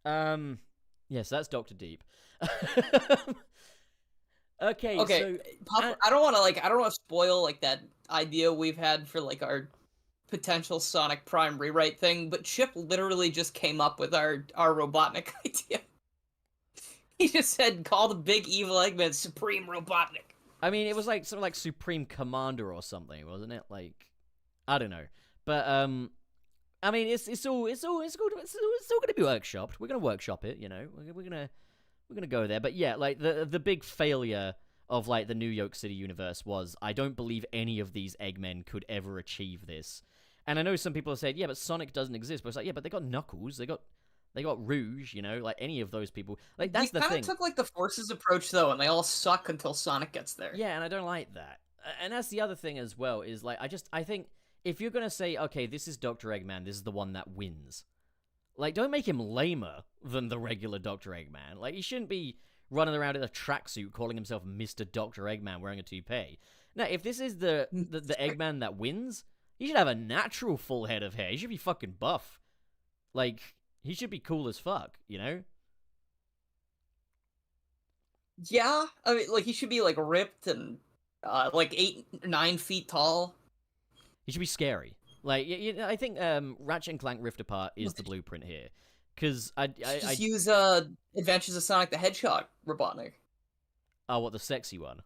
God. Yes, that's Dr. Deep. Okay, Okay, so Papa, I don't want to spoil like that idea we've had for like our potential Sonic Prime rewrite thing, but Chip literally just came up with our Robotnik idea. He just said, call the big evil Eggman Supreme Robotnik. I mean, it was like something like Supreme Commander or something, wasn't it? Like, I don't know, but I mean, it's all gonna be workshopped. We're gonna workshop it, you know. We're gonna go there. But yeah, like the big failure of like the New York City universe was I don't believe any of these Eggmen could ever achieve this. And I know some people have said, yeah, but Sonic doesn't exist. But it's like, yeah, but they got Knuckles, they got Rouge, you know, like any of those people. Like that's the thing. They kind of took like the Forces approach though, and they all suck until Sonic gets there. Yeah, and I don't like that. And that's the other thing as well is like I think if you're gonna say, okay, this is Dr. Eggman, this is the one that wins. Like, don't make him lamer than the regular Dr. Eggman. Like, he shouldn't be running around in a tracksuit calling himself Mr. Dr. Eggman wearing a toupee. Now, if this is the Eggman that wins, he should have a natural full head of hair. He should be fucking buff. Like, he should be cool as fuck, you know? Yeah, I mean, like, he should be, like, ripped and, like, 8 or 9 feet tall. He should be scary. Like, I think Ratchet and Clank Rift Apart is the blueprint here. Because I use Adventures of Sonic the Hedgehog Robotnik. Oh, what, the sexy one?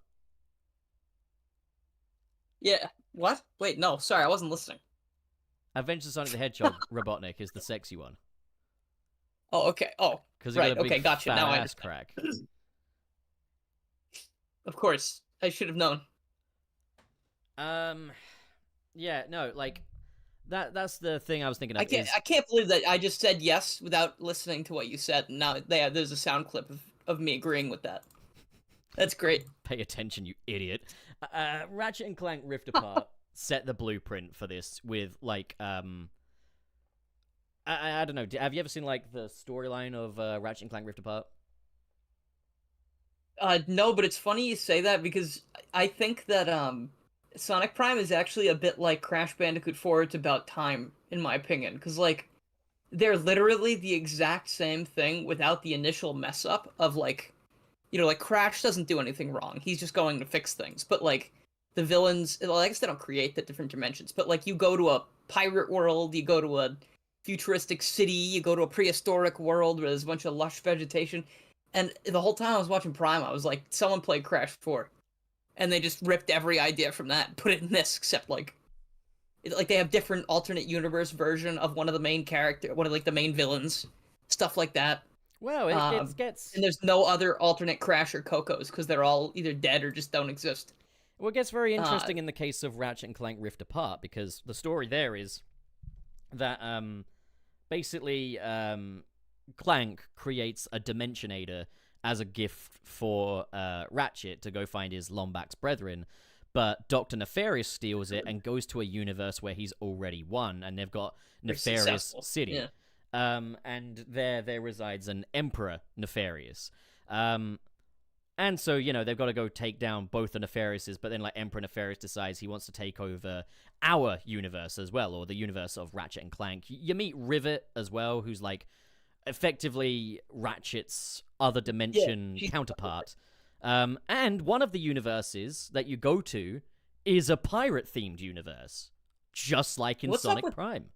Yeah. What? Wait, no, sorry, I wasn't listening. Adventures of Sonic the Hedgehog Robotnik is the sexy one. Oh, okay. Oh, right. Okay, gotcha. Now I understand. Crack. Of course, I should have known. Yeah, no, like that's the thing I was thinking of. I can't believe that I just said yes without listening to what you said. And now there's a sound clip of me agreeing with that. That's great. Pay attention, you idiot. Ratchet and Clank Rift Apart set the blueprint for this with like I don't know. Have you ever seen like the storyline of Ratchet and Clank Rift Apart? No, but it's funny you say that because I think that Sonic Prime is actually a bit like Crash Bandicoot 4. It's about time, in my opinion, because like they're literally the exact same thing without the initial mess up of like, you know, like Crash doesn't do anything wrong. He's just going to fix things. But like the villains, well, I guess they don't create the different dimensions. But like you go to a pirate world, you go to a futuristic city, you go to a prehistoric world where there's a bunch of lush vegetation. And the whole time I was watching Prime, I was like, someone played Crash 4. And they just ripped every idea from that and put it in this, except like they have different alternate universe version of one of the main one of like the main villains, stuff like that. Well, it gets... And there's no other alternate Crash or Cocos, because they're all either dead or just don't exist. Well, it gets very interesting in the case of Ratchet and Clank Rift Apart, because the story there is that basically Clank creates a Dimensionator as a gift for Ratchet to go find his Lombax brethren, but Dr. Nefarious steals it and goes to a universe where he's already won, and they've got Nefarious City. Yeah. And there resides an Emperor Nefarious. And so, you know, they've got to go take down both the Nefariouses, but then, like, Emperor Nefarious decides he wants to take over our universe as well, or the universe of Ratchet and Clank. You meet Rivet as well, who's, like, effectively Ratchet's other dimension counterpart. And one of the universes that you go to is a pirate-themed universe, just like in Sonic Prime.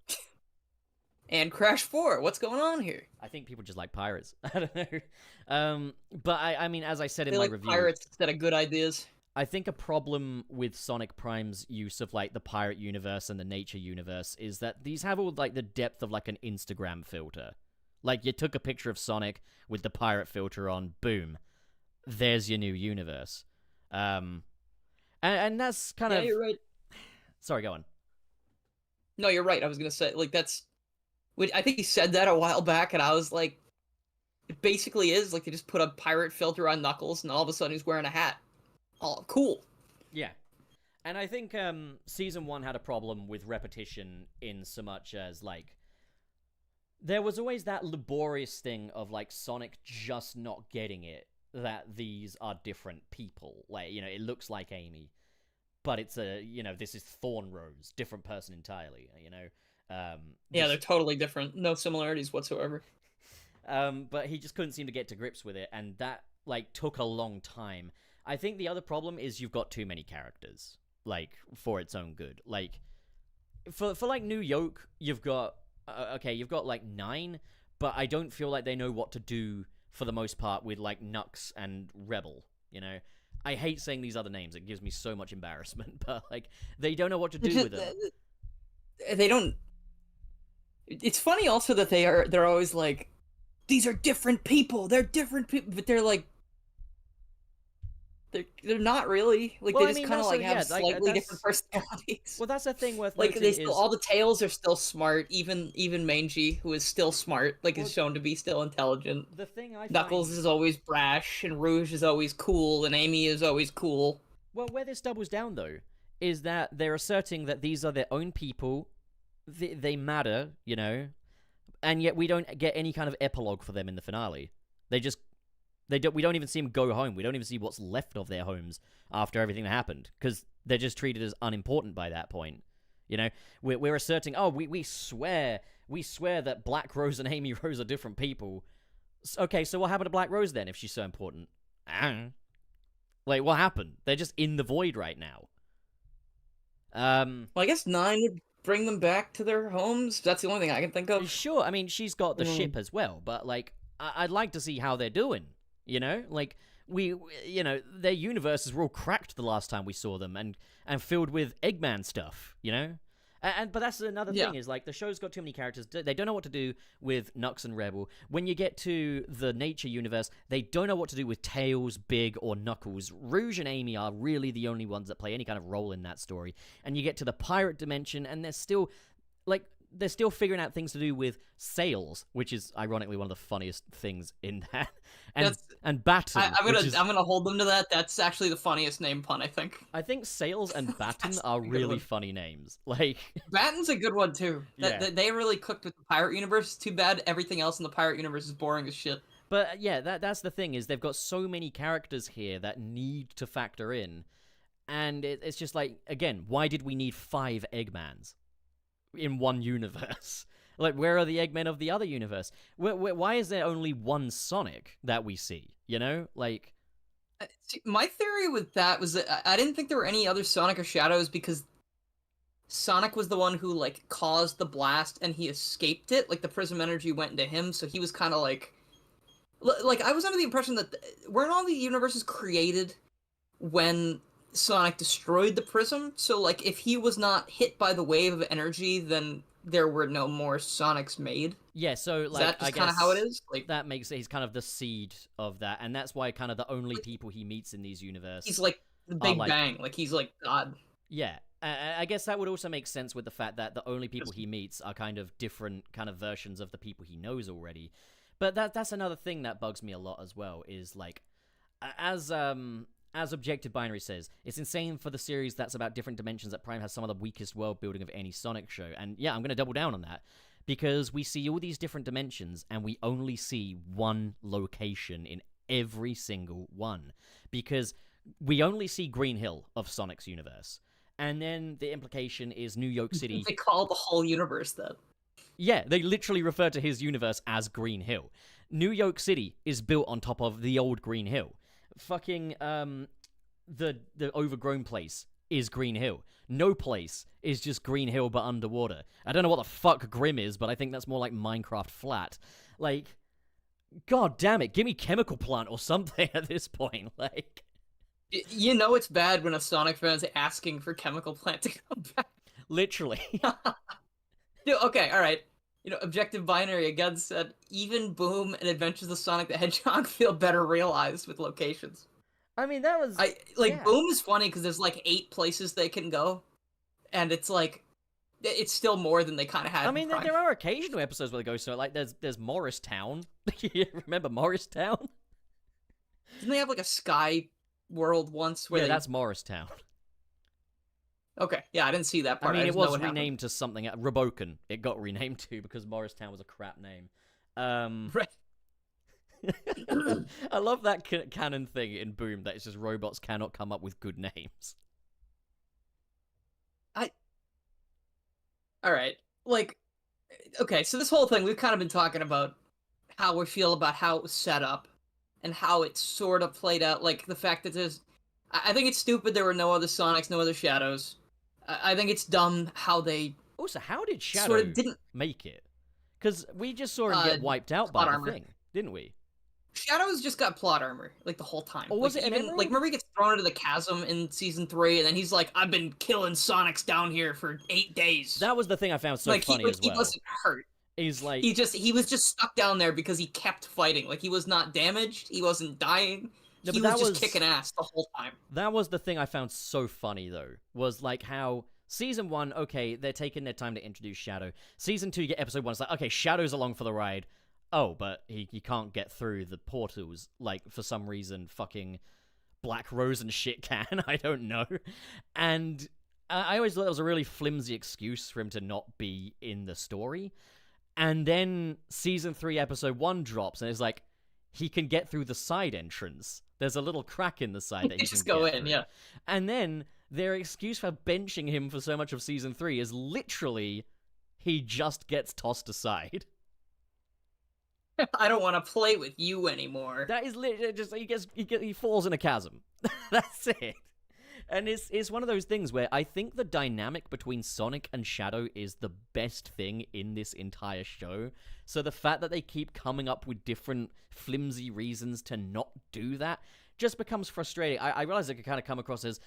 And Crash 4, what's going on here? I think people just like pirates. I don't know. But I mean, as I said in my review... pirates instead of good ideas. I think a problem with Sonic Prime's use of, like, the pirate universe and the nature universe is that these have all, like, the depth of, like, an Instagram filter. Like, you took a picture of Sonic with the pirate filter on, boom. There's your new universe. And that's kind of... Yeah, you're right. Sorry, go on. No, you're right. I was going to say, like, that's... I think he said that a while back, and I was like, it basically is, like, they just put a pirate filter on Knuckles, and all of a sudden he's wearing a hat. Oh, cool. Yeah. And I think Season 1 had a problem with repetition in so much as, like, there was always that laborious thing of, like, Sonic just not getting it, that these are different people. Like, you know, it looks like Amy, but it's this is Thorn Rose, different person entirely, you know? Yeah, they're totally different. No similarities whatsoever. But he just couldn't seem to get to grips with it, and that like took a long time. I think the other problem is you've got too many characters, like for its own good. Like for like New Yoke, you've got you've got like 9, but I don't feel like they know what to do for the most part with like Nux and Rebel. You know, I hate saying these other names; it gives me so much embarrassment. But like they don't know what to do with them. They don't. It's funny also that they're always like, these are different people. They're different people, but they're like. They're not really like Well, they just kind of like have slightly different personalities. Well, that's the thing worth like noting they still is... all the tails are still smart. Even Mangy, who is still smart, like is shown to be still intelligent. The thing I Knuckles is always brash, and Rouge is always cool, and Amy is always cool. Well, where this doubles down though is that they're asserting that these are their own people, they matter, you know, and yet we don't get any kind of epilogue for them in the finale. We don't even see them go home. We don't even see what's left of their homes after everything that happened, because they're just treated as unimportant by that point. You know, we're asserting, we swear that Black Rose and Amy Rose are different people. Okay, so what happened to Black Rose then if she's so important? Like, what happened? They're just in the void right now. Well, I guess 9 would bring them back to their homes. That's the only thing I can think of. Sure, I mean, she's got the ship as well, but like, I'd like to see how they're doing. You know, like their universes were all cracked the last time we saw them, and filled with Eggman stuff. You know, but that's another thing is like the show's got too many characters. They don't know what to do with Nux and Rebel. When you get to the Nature universe, they don't know what to do with Tails, Big, or Knuckles. Rouge and Amy are really the only ones that play any kind of role in that story. And you get to the pirate dimension, and they're still figuring out things to do with sails, which is ironically one of the funniest things in that. And Batten. I'm gonna hold them to that. That's actually the funniest name pun, I think. I think Sails and Batten are really funny names. Like Batten's a good one too. They really cooked with the pirate universe. Too bad everything else in the pirate universe is boring as shit. But yeah, that's the thing, is they've got so many characters here that need to factor in, and it's just like, again, why did we need 5 Eggmans in one universe? Like, where are the Eggmen of the other universe? Why is there only one Sonic that we see? You know, like. My theory with that was that I didn't think there were any other Sonic or Shadows, because Sonic was the one who like caused the blast and he escaped it. Like the prism energy went into him, so he was kind of like I was under the impression that weren't all the universes created when Sonic destroyed the prism? So like if he was not hit by the wave of energy, then there were no more Sonics made. Yeah, so like, is that just kind of how it is? Like that makes it, he's kind of the seed of that, and that's why kind of the only people he meets in these universes. He's like the Big Bang, like he's like God. Yeah, I guess that would also make sense with the fact that the only people he meets are kind of different kind of versions of the people he knows already. But that's another thing that bugs me a lot as well, is like, as Objective Binary says, it's insane for the series that's about different dimensions that Prime has some of the weakest world building of any Sonic show. And yeah, I'm going to double down on that, because we see all these different dimensions and we only see one location in every single one, because we only see Green Hill of Sonic's universe. And then the implication is New York City. They call the whole universe that. Yeah, they literally refer to his universe as Green Hill. New York City is built on top of the old Green Hill. Fucking, the overgrown place is Green Hill. No place is just Green Hill but underwater. I don't know what the fuck Grim is, but I think that's more like Minecraft Flat. Like, god damn it, give me Chemical Plant or something at this point, like. You know it's bad when a Sonic fan is asking for Chemical Plant to come back. Literally. Dude, okay, alright. You know, Objective Binary again said, even Boom and Adventures of Sonic the Hedgehog feel better realized with locations. I mean, that was... Boom is funny because there's like 8 places they can go, and it's like, it's still more than they kind of had. I mean, there are occasional episodes where they go, so like, there's Morristown. You remember Morristown? Didn't they have like a sky world once where that's Morristown. Okay, yeah, I didn't see that part. I mean, it was renamed to something. Roboken. It got renamed to because Morristown was a crap name. Right. I love that canon thing in Boom that it's just robots cannot come up with good names. Alright, like, okay, so this whole thing, we've kind of been talking about how we feel about how it was set up and how it sort of played out. Like the fact that I think it's stupid there were no other Sonics, no other Shadows. I think it's dumb how they Also, how did Shadow sort of didn't make it? Because we just saw him get wiped out by the thing, didn't we? Shadows just got plot armor like the whole time. Or was it even like remember he gets thrown into the chasm in season 3, and then he's like, "I've been killing Sonics down here for 8 days." That was the thing I found so funny as well. He wasn't hurt. He's like he was just stuck down there because he kept fighting. Like he was not damaged. He wasn't dying. No, he was just kicking ass the whole time. That was the thing I found so funny though. Was like how Season 1, okay, they're taking their time to introduce Shadow. Season 2, you get episode 1, it's like, okay, Shadow's along for the ride. Oh, but he can't get through the portals, like, for some reason, fucking Black Rose and shit can, I don't know. And I always thought it was a really flimsy excuse for him to not be in the story. And then Season 3, Episode 1 drops, and it's like, he can get through the side entrance. There's a little crack in the side that he can just go in, through. yeah. And then their excuse for benching him for so much of Season 3 is literally he just gets tossed aside. I don't want to play with you anymore. That is literally just he falls in a chasm. That's it. And it's one of those things where I think the dynamic between Sonic and Shadow is the best thing in this entire show. So the fact that they keep coming up with different flimsy reasons to not do that just becomes frustrating. I realize it could kind of come across as,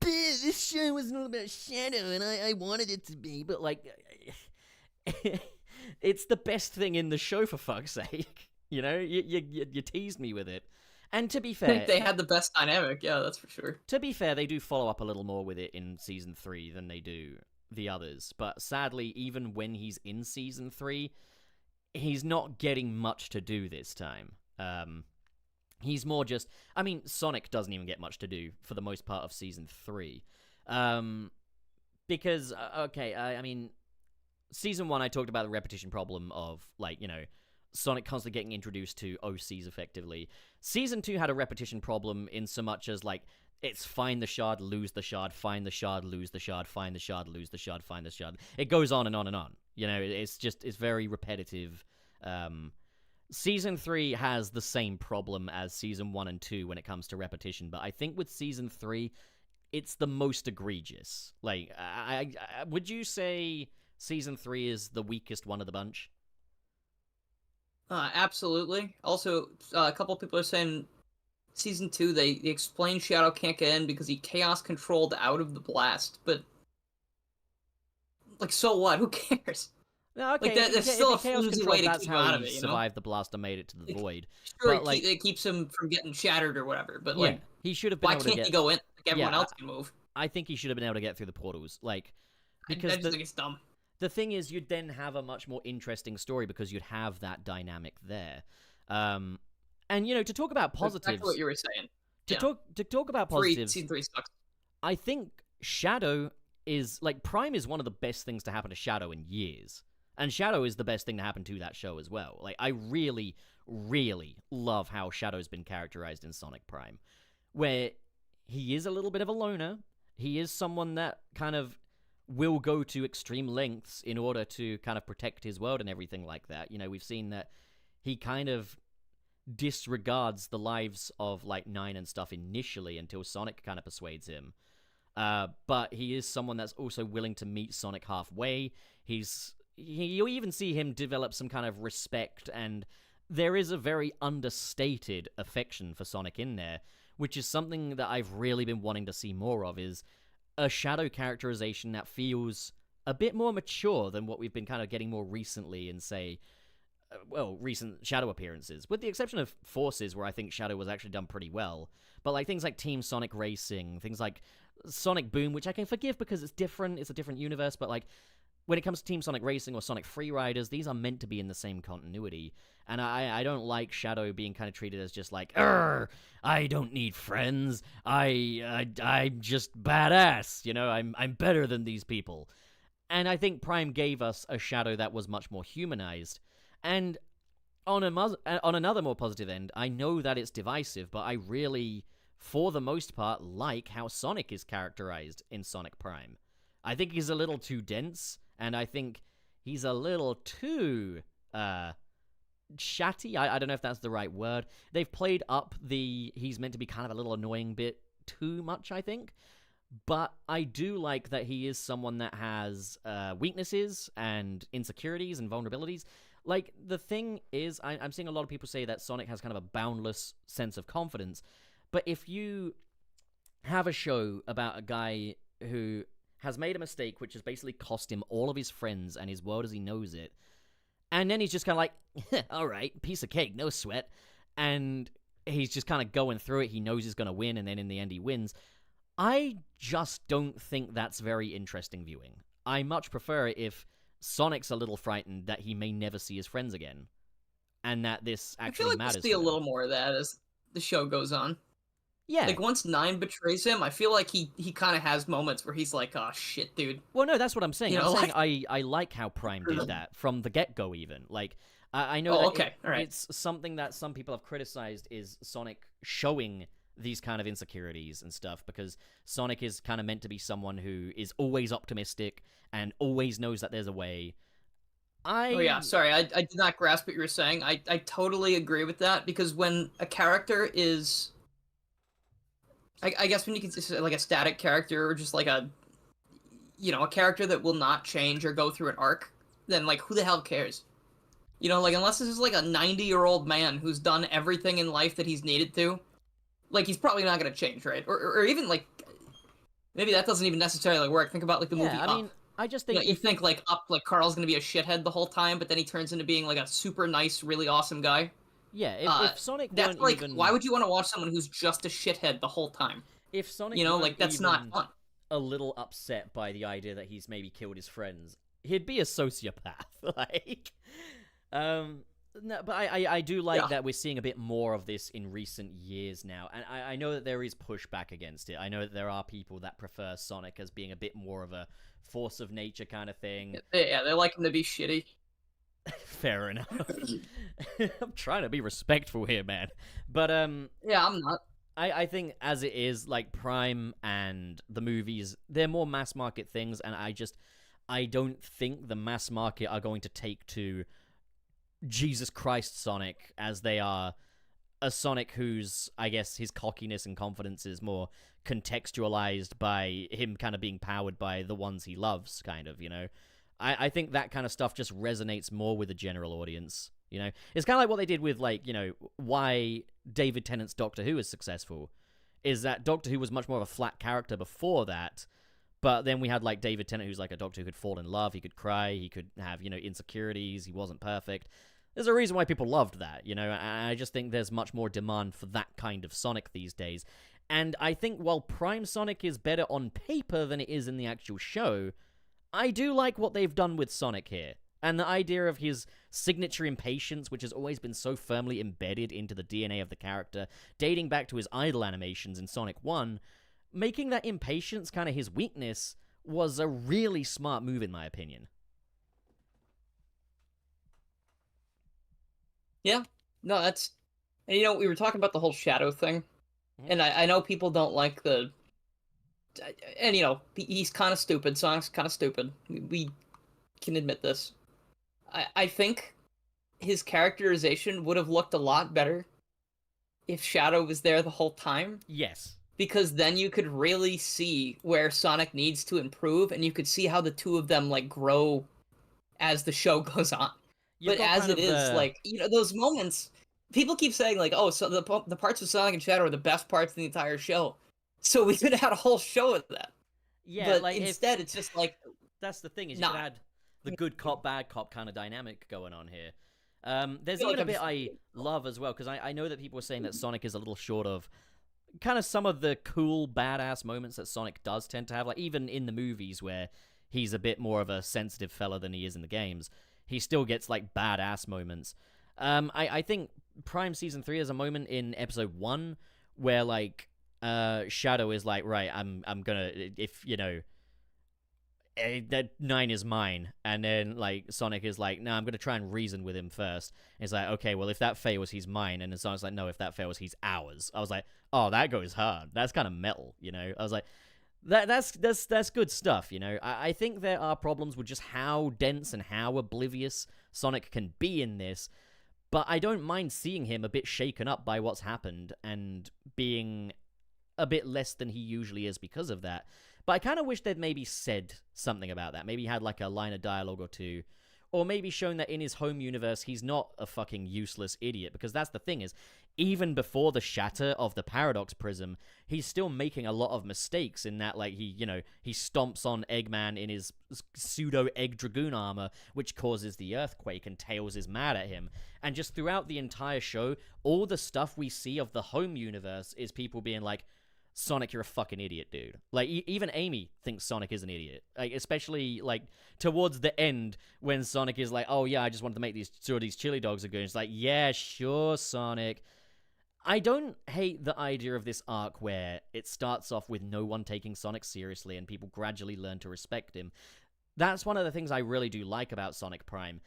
this show was not about Shadow, and I wanted it to be, but like, it's the best thing in the show, for fuck's sake. You know, you teased me with it. And to be fair, I think they had the best dynamic, yeah, that's for sure. To be fair, they do follow up a little more with it in Season 3 than they do the others. But sadly, even when he's in Season 3, he's not getting much to do this time. He's more just... I mean, Sonic doesn't even get much to do for the most part of Season 3. Because, okay, I mean, Season 1, I talked about the repetition problem of, like, you know, Sonic constantly getting introduced to OCs effectively. Season 2 had a repetition problem in so much as, like, it's find the shard, lose the shard, find the shard, lose the shard, find the shard, lose the shard, find the shard. It goes on and on and on. You know, it's very repetitive. Season 3 has the same problem as Season 1 and 2 when it comes to repetition, but I think with Season 3, it's the most egregious. Like, would you say Season 3 is the weakest one of the bunch? Absolutely. Also, a couple people are saying Season 2, they explain Shadow can't get in because he chaos controlled out of the blast, but like, so what? Who cares? No, okay. Like, that's still a flimsy way to keep him out of it, you know? Survived the blast and made it to the void. Sure, but, like, it keeps him from getting shattered or whatever, but yeah, like, he should have been why able to can't he go in? Like, everyone else can move. I think he should have been able to get through the portals, like, because I just think it's dumb. The thing is, you'd then have a much more interesting story because you'd have that dynamic there. And, you know, to talk about positives... Exactly what you were saying. To talk about positives... Season 3 sucks. I think Shadow is... Like, Prime is one of the best things to happen to Shadow in years. And Shadow is the best thing to happen to that show as well. Like, I really, really love how Shadow's been characterized in Sonic Prime. Where he is a little bit of a loner. He is someone that kind of will go to extreme lengths in order to kind of protect his world and everything like that. You know, we've seen that he kind of disregards the lives of, like, Nine and stuff initially until Sonic kind of persuades him. But he is someone that's also willing to meet Sonic halfway. You'll even see him develop some kind of respect, and there is a very understated affection for Sonic in there, which is something that I've really been wanting to see more of, is a Shadow characterization that feels a bit more mature than what we've been kind of getting more recently in, say, recent Shadow appearances. With the exception of Forces, where I think Shadow was actually done pretty well. But, like, things like Team Sonic Racing, things like Sonic Boom, which I can forgive because it's different, it's a different universe, but, like, when it comes to Team Sonic Racing or Sonic Freeriders, these are meant to be in the same continuity. And I don't like Shadow being kind of treated as just like, I don't need friends. I'm just badass. You know, I'm better than these people. And I think Prime gave us a Shadow that was much more humanized. And on another more positive end, I know that it's divisive, but I really, for the most part, like how Sonic is characterized in Sonic Prime. I think he's a little too dense, and I think he's a little too, chatty. I don't know if that's the right word. They've played up the he's meant to be kind of a little annoying bit too much, I think. But I do like that he is someone that has weaknesses and insecurities and vulnerabilities. Like, the thing is, I'm seeing a lot of people say that Sonic has kind of a boundless sense of confidence. But if you have a show about a guy who has made a mistake which has basically cost him all of his friends and his world as he knows it, and then he's just kind of like, all right, piece of cake, no sweat, and he's just kind of going through it, he knows he's going to win, and then in the end he wins, I just don't think that's very interesting viewing. I much prefer it if Sonic's a little frightened that he may never see his friends again, and that this actually matters. I feel like we'll see a little more of that as the show goes on. Yeah. Like, once 9 betrays him, I feel like he kind of has moments where he's like, oh, shit, dude. Well, no, that's what I'm saying. You I'm know, saying I like how Prime did that from the get-go, even. Like, I know that it's something that some people have criticized is Sonic showing these kind of insecurities and stuff, because Sonic is kind of meant to be someone who is always optimistic and always knows that there's a way. Oh, yeah, sorry, I did not grasp what you were saying. I totally agree with that, because when a character is... I guess when you consider like a static character or just like a character that will not change or go through an arc, then like who the hell cares? You know, like unless this is like a 90-year-old man who's done everything in life that he's needed to, like he's probably not going to change, right? Or even like maybe that doesn't even necessarily work. Think about like the movie Up. I mean, I just think you think like Up, like Carl's going to be a shithead the whole time, but then he turns into being like a super nice, really awesome guy. Yeah, if Sonic that's weren't like, even... why would you want to watch someone who's just a shithead the whole time? If Sonic, like that's not fun. A little upset by the idea that he's maybe killed his friends, he'd be a sociopath. Like, no, but I do like that we're seeing a bit more of this in recent years now, and I know that there is pushback against it. I know that there are people that prefer Sonic as being a bit more of a force of nature kind of thing. Yeah, they like him to be shitty. Fair enough. I'm trying to be respectful here, man. But yeah, I'm not. I think as it is, like Prime and the movies, they're more mass market things, and I don't think the mass market are going to take to Jesus Christ Sonic as they are a Sonic whose, I guess, his cockiness and confidence is more contextualized by him kind of being powered by the ones he loves, kind of, you know? I think that kind of stuff just resonates more with the general audience, you know? It's kind of like what they did with, like, you know, why David Tennant's Doctor Who is successful, is that Doctor Who was much more of a flat character before that, but then we had, like, David Tennant, who's like a Doctor who could fall in love, he could cry, he could have, you know, insecurities, he wasn't perfect. There's a reason why people loved that, you know? I just think there's much more demand for that kind of Sonic these days. And I think while Prime Sonic is better on paper than it is in the actual show, I do like what they've done with Sonic here. And the idea of his signature impatience, which has always been so firmly embedded into the DNA of the character, dating back to his idle animations in Sonic 1, making that impatience kind of his weakness was a really smart move, in my opinion. Yeah. No, that's... And, you know, we were talking about the whole shadow thing. Mm-hmm. And I know people don't like the... And, you know, he's kind of stupid. Sonic's kind of stupid. We can admit this. I think his characterization would have looked a lot better if Shadow was there the whole time. Yes. Because then you could really see where Sonic needs to improve, and you could see how the two of them, like, grow as the show goes on. But as it is, like, you know, those moments... People keep saying, like, oh, so the parts of Sonic and Shadow are the best parts of the entire show. So we could have had a whole show of that. Yeah, but like instead it's just like... That's the thing, is you could add the good cop, bad cop kind of dynamic going on here. There's even a bit I love as well, because I know that people are saying that Sonic is a little short of kind of some of the cool, badass moments that Sonic does tend to have. Like, even in the movies where he's a bit more of a sensitive fella than he is in the games, he still gets, like, badass moments. I think Prime Season 3 has a moment in Episode 1 where, like, Shadow is like, right, I'm gonna, if, you know, that 9 is mine, and then, like, Sonic is like, no, I'm gonna try and reason with him first. And it's like, okay, well, if that fails, he's mine, and then Sonic's like, no, if that fails, he's ours. I was like, oh, that goes hard. That's kind of metal, you know? I was like, that's good stuff, you know? I think there are problems with just how dense and how oblivious Sonic can be in this, But I don't mind seeing him a bit shaken up by what's happened and being a bit less than he usually is because of that. But I kind of wish they'd maybe said something about that. Maybe had like a line of dialogue or two. Or maybe shown that in his home universe, he's not a fucking useless idiot. Because that's the thing is, even before the shatter of the Paradox Prism, he's still making a lot of mistakes in that, like, he stomps on Eggman in his pseudo-Egg Dragoon armor, which causes the earthquake, and Tails is mad at him. And just throughout the entire show, all the stuff we see of the home universe is people being like, Sonic, you're a fucking idiot, dude. Like, even Amy thinks Sonic is an idiot. Like, especially, like, towards the end, when Sonic is like, oh, yeah, I just wanted to make these chili dogs are good. It's like, yeah, sure, Sonic. I don't hate the idea of this arc where it starts off with no one taking Sonic seriously and people gradually learn to respect him. That's one of the things I really do like about Sonic Prime.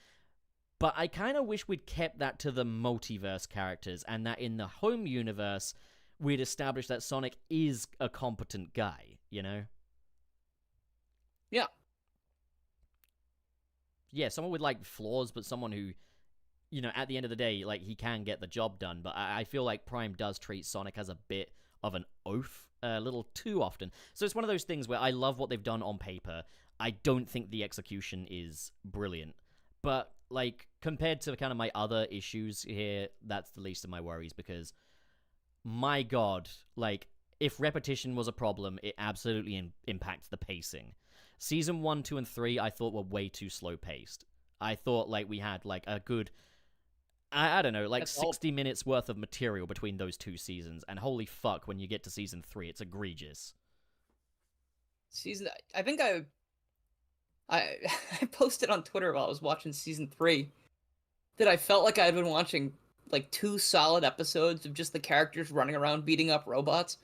But I kind of wish we'd kept that to the multiverse characters, and that in the home universe, we'd established that Sonic is a competent guy, you know? Yeah. Yeah, someone with, like, flaws, but someone who, you know, at the end of the day, like, he can get the job done. But I feel like Prime does treat Sonic as a bit of an oaf a little too often. So it's one of those things where I love what they've done on paper. I don't think the execution is brilliant. But, like, compared to kind of my other issues here, that's the least of my worries, because my god, like, if repetition was a problem, it absolutely impacts the pacing. Season 1, 2, and 3, I thought were way too slow-paced. I thought, like, we had, like, a good, I don't know, like, That's 60 minutes worth of material between those two seasons, and holy fuck, when you get to Season 3, it's egregious. I think I posted on Twitter while I was watching Season 3 that I felt like I had been watching like 2 solid episodes of just the characters running around beating up robots.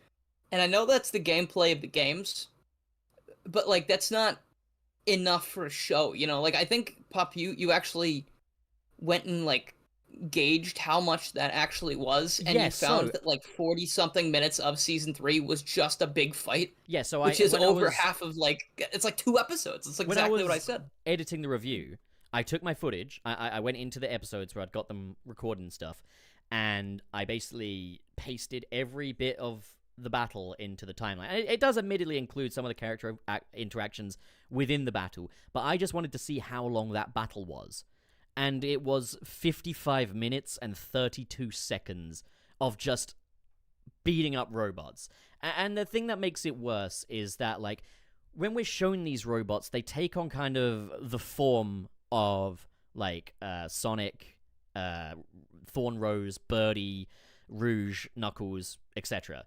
And I know that's the gameplay of the games, but like that's not enough for a show, you know? Like I think Pup, you actually went and like gauged how much that actually was, and you found that like 40 something minutes of Season 3 was just a big fight. Yeah, so which is over half of like, it's like 2 episodes. It's like exactly what I said. Editing the review, I took my footage, I went into the episodes where I'd got them recorded and stuff, and I basically pasted every bit of the battle into the timeline. It does admittedly include some of the character interactions within the battle, but I just wanted to see how long that battle was. And it was 55 minutes and 32 seconds of just beating up robots. And the thing that makes it worse is that, like, when we're shown these robots, they take on kind of the form of, like, Sonic, Thorn Rose, Birdie, Rouge, Knuckles, etc.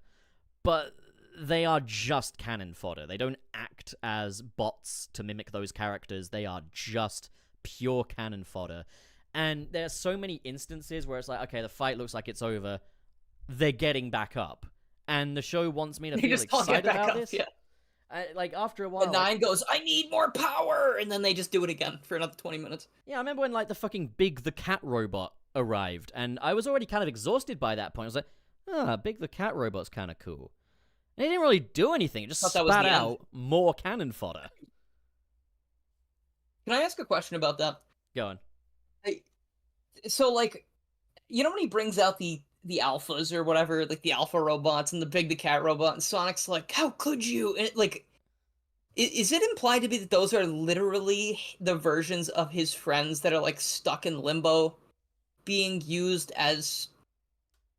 But they are just cannon fodder. They don't act as bots to mimic those characters. They are just pure cannon fodder. And there are so many instances where it's like, okay, the fight looks like it's over. They're getting back up. And the show wants me to feel excited about this. Yeah. Like, after a while, and Nine goes, I need more power! And then they just do it again for another 20 minutes. Yeah, I remember when, like, the fucking Big the Cat robot arrived, and I was already kind of exhausted by that point. I was like, Big the Cat robot's kind of cool. And it didn't really do anything. It just spat out more cannon fodder. Can I ask a question about that? Go on. So, like, you know when he brings out the alphas or whatever, like the alpha robots and the Big the Cat robot, and Sonic's like, how could you? And, like, is it implied to be that those are literally the versions of his friends that are, like, stuck in limbo being used as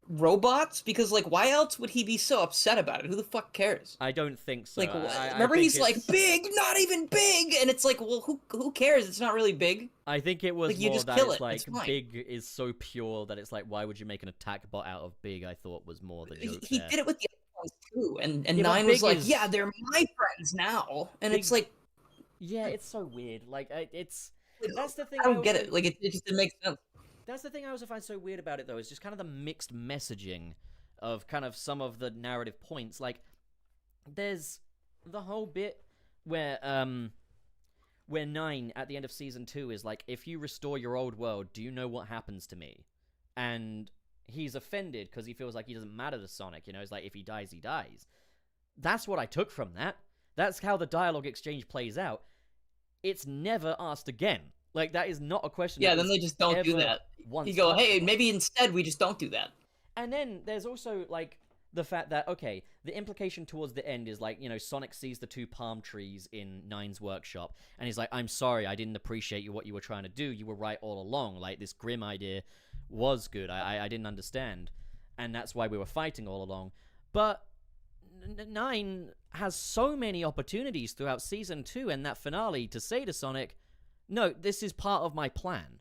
robots? Because, like, why else would he be so upset about it? Who the fuck cares? I don't think so. Like, remember he's like, big, not even big, and it's like, well, who cares? It's not really big. I think it was like, you more just that kill it's it. like, It's fine. Big is so pure that it's like, why would you make an attack bot out of Big? I thought was more the joke He there. did it with the other ones too, and Yeah, Nine was Big like, is- yeah, they're my friends now, and Big- it's like, Yeah, it's so weird. Like, that's the thing. I don't get it. Like, it just didn't make sense. That's the thing I also find so weird about it, though, is just kind of the mixed messaging of kind of some of the narrative points. Like, there's the whole bit where Nine, at the end of Season 2, is like, if you restore your old world, do you know what happens to me? And he's offended because he feels like he doesn't matter to Sonic, you know? It's like, if he dies, he dies. That's what I took from that. That's how the dialogue exchange plays out. It's never asked again. Like, that is not a question. Yeah, that then is they just don't do ever that. once You go, touched hey, on. maybe instead we just don't do that. And then there's also, like, the fact that, okay, the implication towards the end is, like, you know, Sonic sees the 2 palm trees in Nine's workshop, and he's like, I'm sorry, I didn't appreciate what you were trying to do. You were right all along. Like, this Grim idea was good. I didn't understand. And that's why we were fighting all along. But Nine has so many opportunities throughout Season 2 and that finale to say to Sonic, no, this is part of my plan.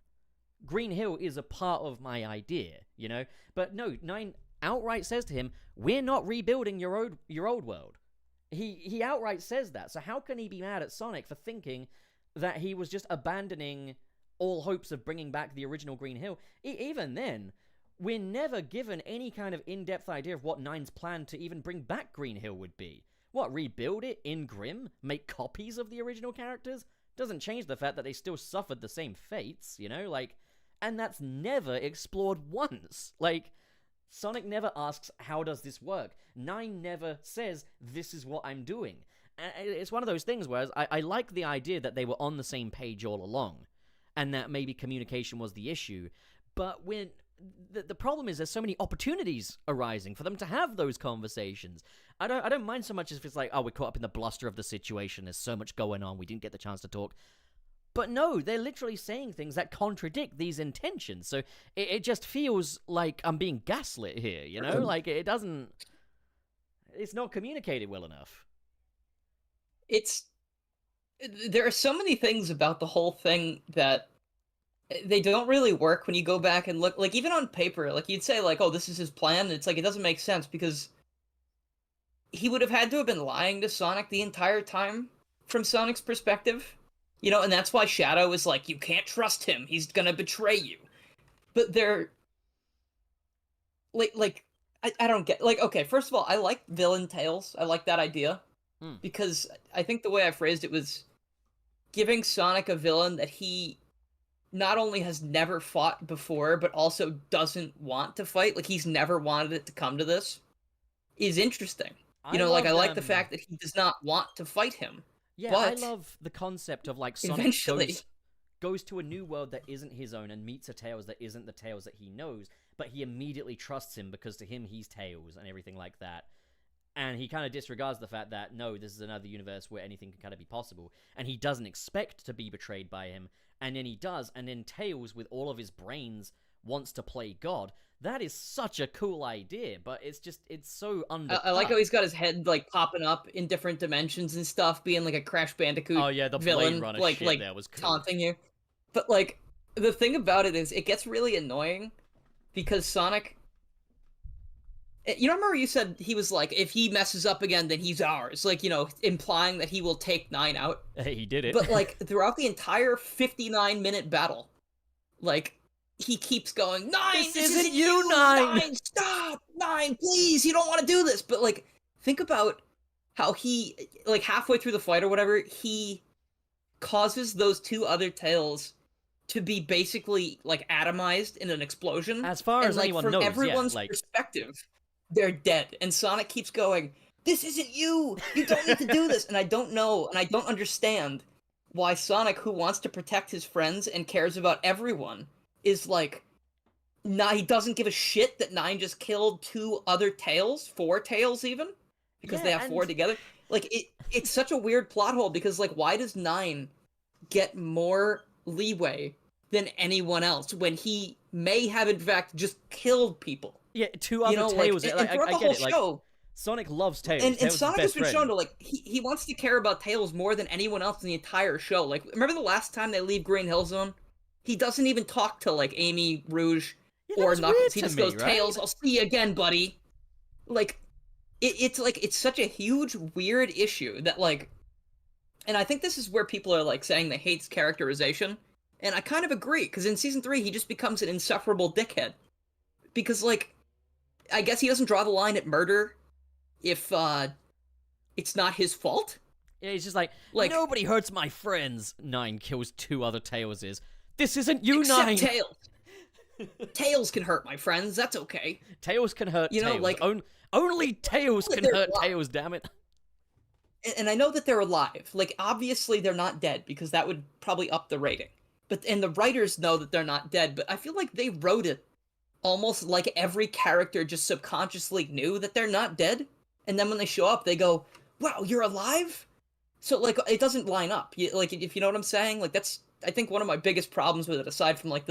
Green Hill is a part of my idea, you know? But no, Nine outright says to him, we're not rebuilding your old world. He outright says that. So how can he be mad at Sonic for thinking that he was just abandoning all hopes of bringing back the original Green Hill? Even then, we're never given any kind of in-depth idea of what Nine's plan to even bring back Green Hill would be. What, rebuild it in Grim? Make copies of the original characters? Doesn't change the fact that they still suffered the same fates, you know? Like, and that's never explored once. Like, Sonic never asks, how does this work? Nine never says, this is what I'm doing. And it's one of those things where I like the idea that they were on the same page all along, and that maybe communication was the issue. But when the problem is there's so many opportunities arising for them to have those conversations. I don't mind so much if it's like, oh, we're caught up in the bluster of the situation, there's so much going on, we didn't get the chance to talk. But no, they're literally saying things that contradict these intentions. So it just feels like I'm being gaslit here, you know? Like, it's not communicated well enough. There are so many things about the whole thing that they don't really work when you go back and look. Like, even on paper, like, you'd say, like, oh, this is his plan. And it's like, it doesn't make sense because he would have had to have been lying to Sonic the entire time from Sonic's perspective. You know, and that's why Shadow is like, you can't trust him. He's gonna betray you. But they're... Like, I don't get... Like, okay, first of all, I like villain tales. I like that idea. Because I think the way I phrased it was giving Sonic a villain that he not only has never fought before, but also doesn't want to fight. Like, he's never wanted it to come to this. Is interesting. You know, like, I like the fact that he does not want to fight him. Yeah, but I love the concept of, like, Sonic eventually goes to a new world that isn't his own and meets a Tails that isn't the Tails that he knows, but he immediately trusts him because to him he's Tails and everything like that. And he kind of disregards the fact that, no, this is another universe where anything can kind of be possible. And he doesn't expect to be betrayed by him, and then he does, and then Tails, with all of his brains, wants to play God. That is such a cool idea, but it's so undercut. I like how he's got his head, like, popping up in different dimensions and stuff, being like a Crash Bandicoot the villain, Blade Runner like, shit there was cool. Taunting you. But, like, the thing about it is, it gets really annoying, because Sonic... You remember you said he was like, if he messes up again, then he's ours. Like, you know, implying that he will take Nine out. He did it. But, like, throughout the entire 59-minute battle, like... he keeps going, Nine, this isn't you, Nine! Stop! Nine, please, you don't want to do this! But, like, think about how he, like, halfway through the fight or whatever, he causes those 2 other Tails to be basically, like, atomized in an explosion. As far as anyone knows, from everyone's yeah, like... perspective, they're dead. And Sonic keeps going, this isn't you! You don't need to do this! And I don't know, and I don't understand why Sonic, who wants to protect his friends and cares about everyone, is like, he doesn't give a shit that Nine just killed 2 other Tails, 4 Tails even, because they have 4 together. Like, it's such a weird plot hole, because, like, why does Nine get more leeway than anyone else when he may have, in fact, just killed people? Yeah, 2 other Tails. Like, and I throughout the get whole it. Like, show, Sonic loves Tails. and Tails Sonic is his has been best shown friend. to, like, he wants to care about Tails more than anyone else in the entire show. Like, remember the last time they leave Green Hill Zone? He doesn't even talk to, like, Amy, Rouge, or Knuckles. He just goes, Tails, I'll see you again, buddy. Like, it's such a huge, weird issue that, like... And I think this is where people are, like, saying they hate characterization. And I kind of agree, because in Season 3, he just becomes an insufferable dickhead. Because, like, I guess he doesn't draw the line at murder if, it's not his fault? Yeah, he's just like, nobody hurts my friends. Nine kills 2 other Tailses. This isn't you, Except Nine! Tails. Tails can hurt my friends, that's okay. Tails can hurt you know, Tails. Like, only Tails can hurt Tails, damn it. And I know that they're alive. Like, obviously they're not dead, because that would probably up the rating. and the writers know that they're not dead, but I feel like they wrote it almost like every character just subconsciously knew that they're not dead, and then when they show up, they go, "Wow, you're alive!" So, like, it doesn't line up. Like, if you know what I'm saying? Like, that's, I think, one of my biggest problems with it, aside from, like,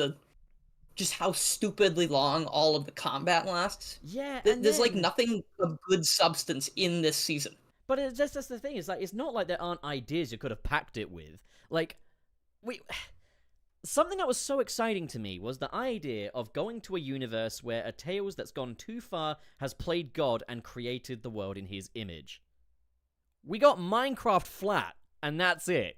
just how stupidly long all of the combat lasts. Yeah, There's, like, nothing of good substance in this season. But that's the thing. It's like, it's not like there aren't ideas you could have packed it with. Like, something that was so exciting to me was the idea of going to a universe where a Tails that's gone too far has played God and created the world in his image. We got Minecraft flat, and that's it.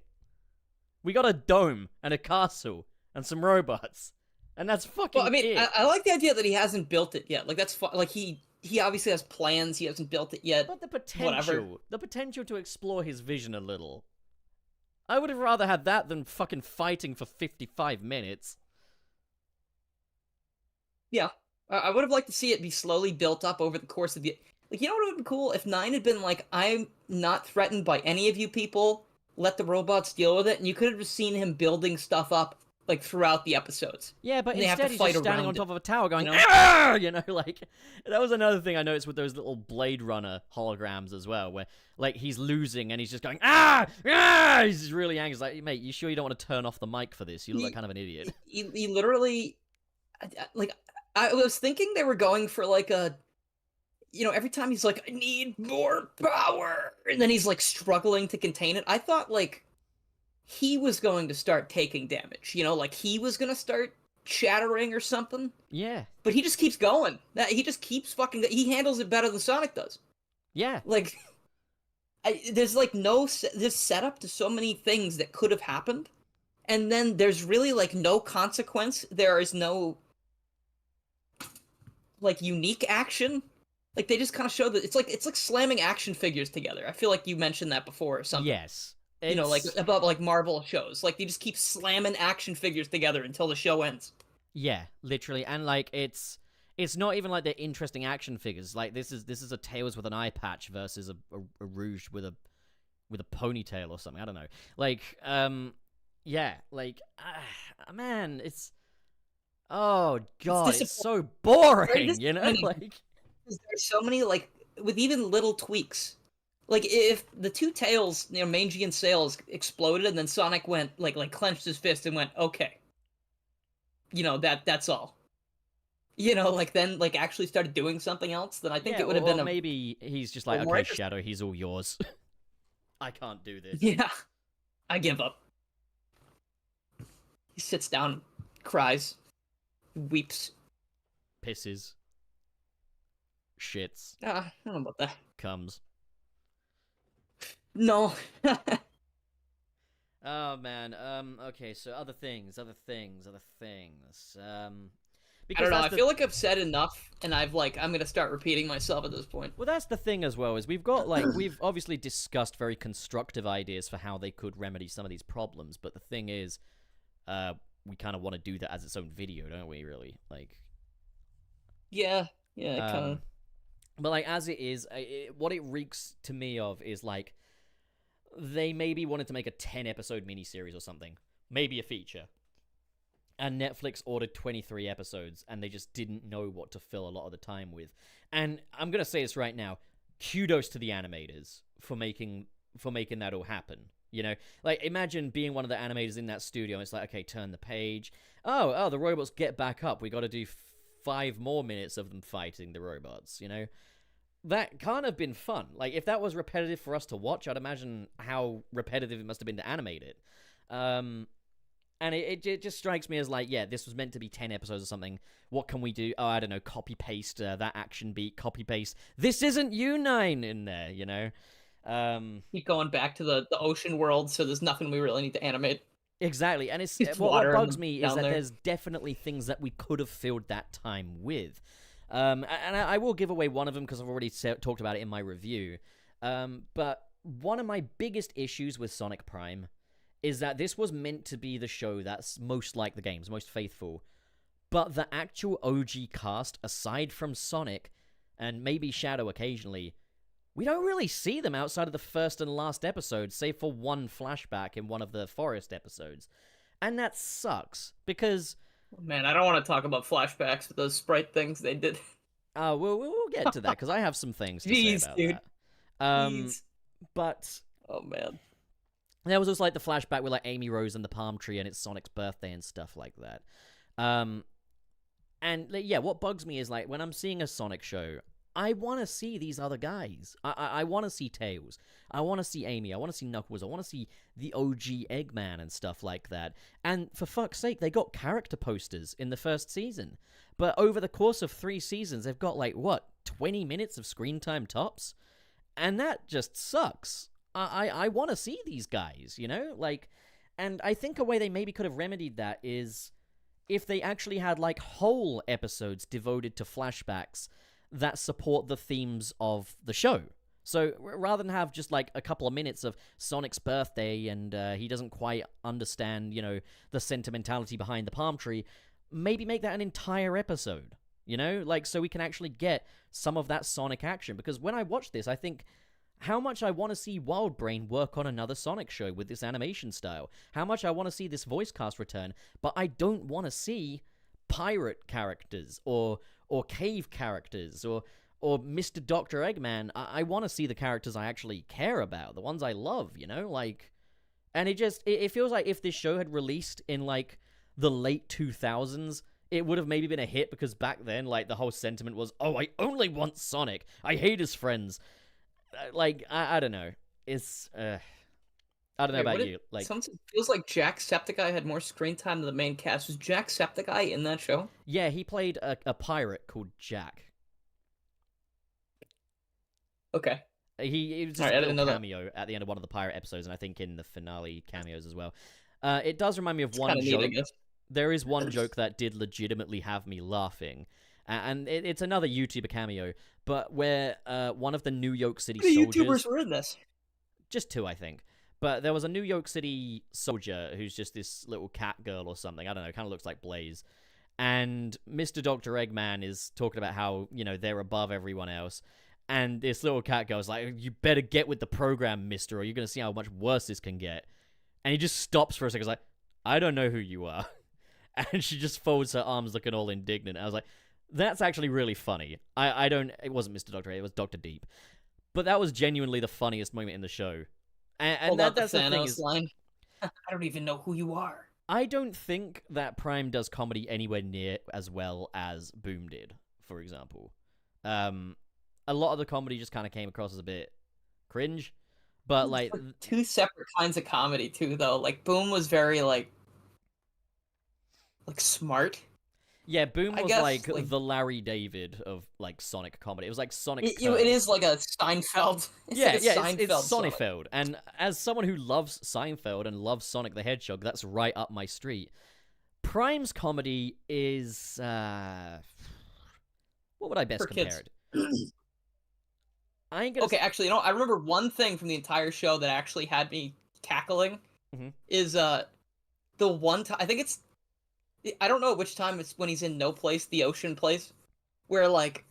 We got a dome and a castle and some robots, and that's fucking Well, I mean, it. I like the idea that he hasn't built it yet. Like, that's like he obviously has plans. He hasn't built it yet. But the potential to explore his vision a little. I would have rather had that than fucking fighting for 55 minutes. Yeah, I would have liked to see it be slowly built up over the course of the... Like, you know what would have been cool? If 9 had been like, I'm not threatened by any of you people, let the robots deal with it, and you could have just seen him building stuff up, like, throughout the episodes. Yeah, but and instead he's just standing on top of a tower going, you know? "Arr!" You know, like, that was another thing I noticed with those little Blade Runner holograms as well, where, like, he's losing and he's just going, "Ah! Ah!" He's just really angry. He's like, "Mate, you sure you don't want to turn off the mic for this? You look like kind of an idiot." He literally... Like, I was thinking they were going for, like, a... You know, every time he's like, "I need more power," and then he's, like, struggling to contain it, I thought, like, he was going to start taking damage. You know, like, he was going to start shattering or something. Yeah. But he just keeps going. He just keeps fucking... He handles it better than Sonic does. Yeah. Like, there's, like, there's setup to so many things that could have happened, and then there's really, like, no consequence. There is no, like, unique action. Like, they just kind of show that it's like slamming action figures together. I feel like you mentioned that before or something. Yes. You know, like, about, like, Marvel shows. Like, they just keep slamming action figures together until the show ends. Yeah, literally. And, like, it's not even like they're interesting action figures. Like, this is a Tails with an eye patch versus a Rouge with a ponytail or something. I don't know. Like, yeah, like, man, it's... Oh, God, it's so boring, you know? Like... There's so many, like, with even little tweaks. Like, if the two Tails, you know, Mangy and Sails, exploded, and then Sonic went, like clenched his fist and went, "Okay." You know, that's all. You know, like, then, like, actually started doing something else, then I think it would have been maybe he's just like, "Okay, Shadow, he's all yours. I can't do this." Yeah. I give up. He sits down, cries, weeps. Pisses. Shits. I don't know about that. Comes. No. Oh, man. Okay, so other things. Because I don't know, I feel like I've said enough, and I'm gonna start repeating myself at this point. Well, that's the thing as well, is we've got, like, we've obviously discussed very constructive ideas for how they could remedy some of these problems, but the thing is, we kind of want to do that as its own video, don't we, really? Like... Yeah, kind of... But, like, as it is, what it reeks to me of is, like, they maybe wanted to make a 10-episode miniseries or something. Maybe a feature. And Netflix ordered 23 episodes, and they just didn't know what to fill a lot of the time with. And I'm gonna say this right now, kudos to the animators for making that all happen. You know? Like, imagine being one of the animators in that studio, and it's like, okay, turn the page. Oh, the robots get back up. We gotta do 5 more minutes of them fighting the robots, you know? That can't have been fun. Like, if that was repetitive for us to watch, I'd imagine how repetitive it must have been to animate it. And it just strikes me as like, yeah, this was meant to be 10 episodes or something. What can we do? Oh, I don't know, copy-paste that action beat, copy-paste. This isn't you, 9 in there, you know? Keep going back to the ocean world, so there's nothing we really need to animate. Exactly, and it's what bugs me is that there's definitely things that we could have filled that time with. And I will give away one of them because I've already talked about it in my review. But one of my biggest issues with Sonic Prime is that this was meant to be the show that's most like the games, most faithful. But the actual OG cast, aside from Sonic, and maybe Shadow occasionally, we don't really see them outside of the first and last episode, save for one flashback in one of the forest episodes. And that sucks, because... Man, I don't want to talk about flashbacks with those sprite things they did. We'll get to that, because I have some things to say about dude. that. But... Oh, man. There was also, like, the flashback with, like, Amy Rose and the palm tree, and it's Sonic's birthday and stuff like that. And, yeah, what bugs me is, like, when I'm seeing a Sonic show, I want to see these other guys. I want to see Tails. I want to see Amy. I want to see Knuckles. I want to see the OG Eggman and stuff like that. And for fuck's sake, they got character posters in the first season. But over the course of 3 seasons, they've got, like, 20 minutes of screen time tops? And that just sucks. I want to see these guys, you know? Like, and I think a way they maybe could have remedied that is if they actually had, like, whole episodes devoted to flashbacks that support the themes of the show. So rather than have just, like, a couple of minutes of Sonic's birthday and he doesn't quite understand, you know, the sentimentality behind the palm tree, maybe make that an entire episode, you know? Like, so we can actually get some of that Sonic action. Because when I watch this, I think how much I want to see Wild Brain work on another Sonic show with this animation style. How much I want to see this voice cast return. But I don't want to see pirate characters or cave characters or Mr. Dr. Eggman. I want to see the characters I actually care about, the ones I love, you know? Like, and it feels like if this show had released in, like, the late 2000s, it would have maybe been a hit, because back then, like, the whole sentiment was, oh, I only want Sonic. I hate his friends. Like, I don't know. It's, I don't know about you. Like, something feels like Jacksepticeye had more screen time than the main cast. Was Jacksepticeye in that show? Yeah, he played a pirate called Jack. Okay. He was just a little cameo at the end of one of the pirate episodes, and I think in the finale cameos as well. It does remind me of one joke. Neat, I guess. There is one joke that did legitimately have me laughing. And it's another YouTuber cameo, but where one of the New York City soldiers... YouTubers were in this? Just 2, I think. But there was a New York City soldier who's just this little cat girl or something. I don't know, kind of looks like Blaze. And Mr. Dr. Eggman is talking about how, you know, they're above everyone else. And this little cat girl's like, you better get with the program, mister, or you're going to see how much worse this can get. And he just stops for a second. He's like, I don't know who you are. And she just folds her arms looking all indignant. I was like... That's actually really funny. It wasn't Mr. Dr. A, it was Dr. Deep. But that was genuinely the funniest moment in the show. And that's the thing is... line. I don't even know who you are. I don't think that Prime does comedy anywhere near as well as Boom did, for example. A lot of the comedy just kind of came across as a bit cringe. But, like... 2 separate kinds of comedy, too, though. Like, Boom was very, like smart. Yeah, Boom was like the Larry David of, like, Sonic comedy. It was like Sonic. It is like a Seinfeld. It's Seinfeld. And as someone who loves Seinfeld and loves Sonic the Hedgehog, that's right up my street. Prime's comedy is what would I best compare it? Okay, actually, you know, I remember one thing from the entire show that actually had me cackling. Is the one time, I think it's, I don't know which time it's when he's in No Place, the ocean place, where, like,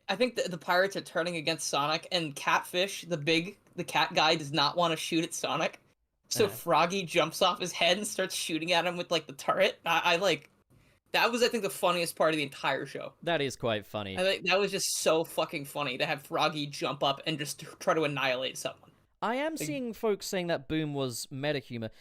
I think the pirates are turning against Sonic, and Catfish, the cat guy, does not want to shoot at Sonic, so Froggy jumps off his head and starts shooting at him with, like, the turret. That was, I think, the funniest part of the entire show. That is quite funny. I think that was just so fucking funny to have Froggy jump up and just try to annihilate someone. I am seeing folks saying that Boom was meta-humor.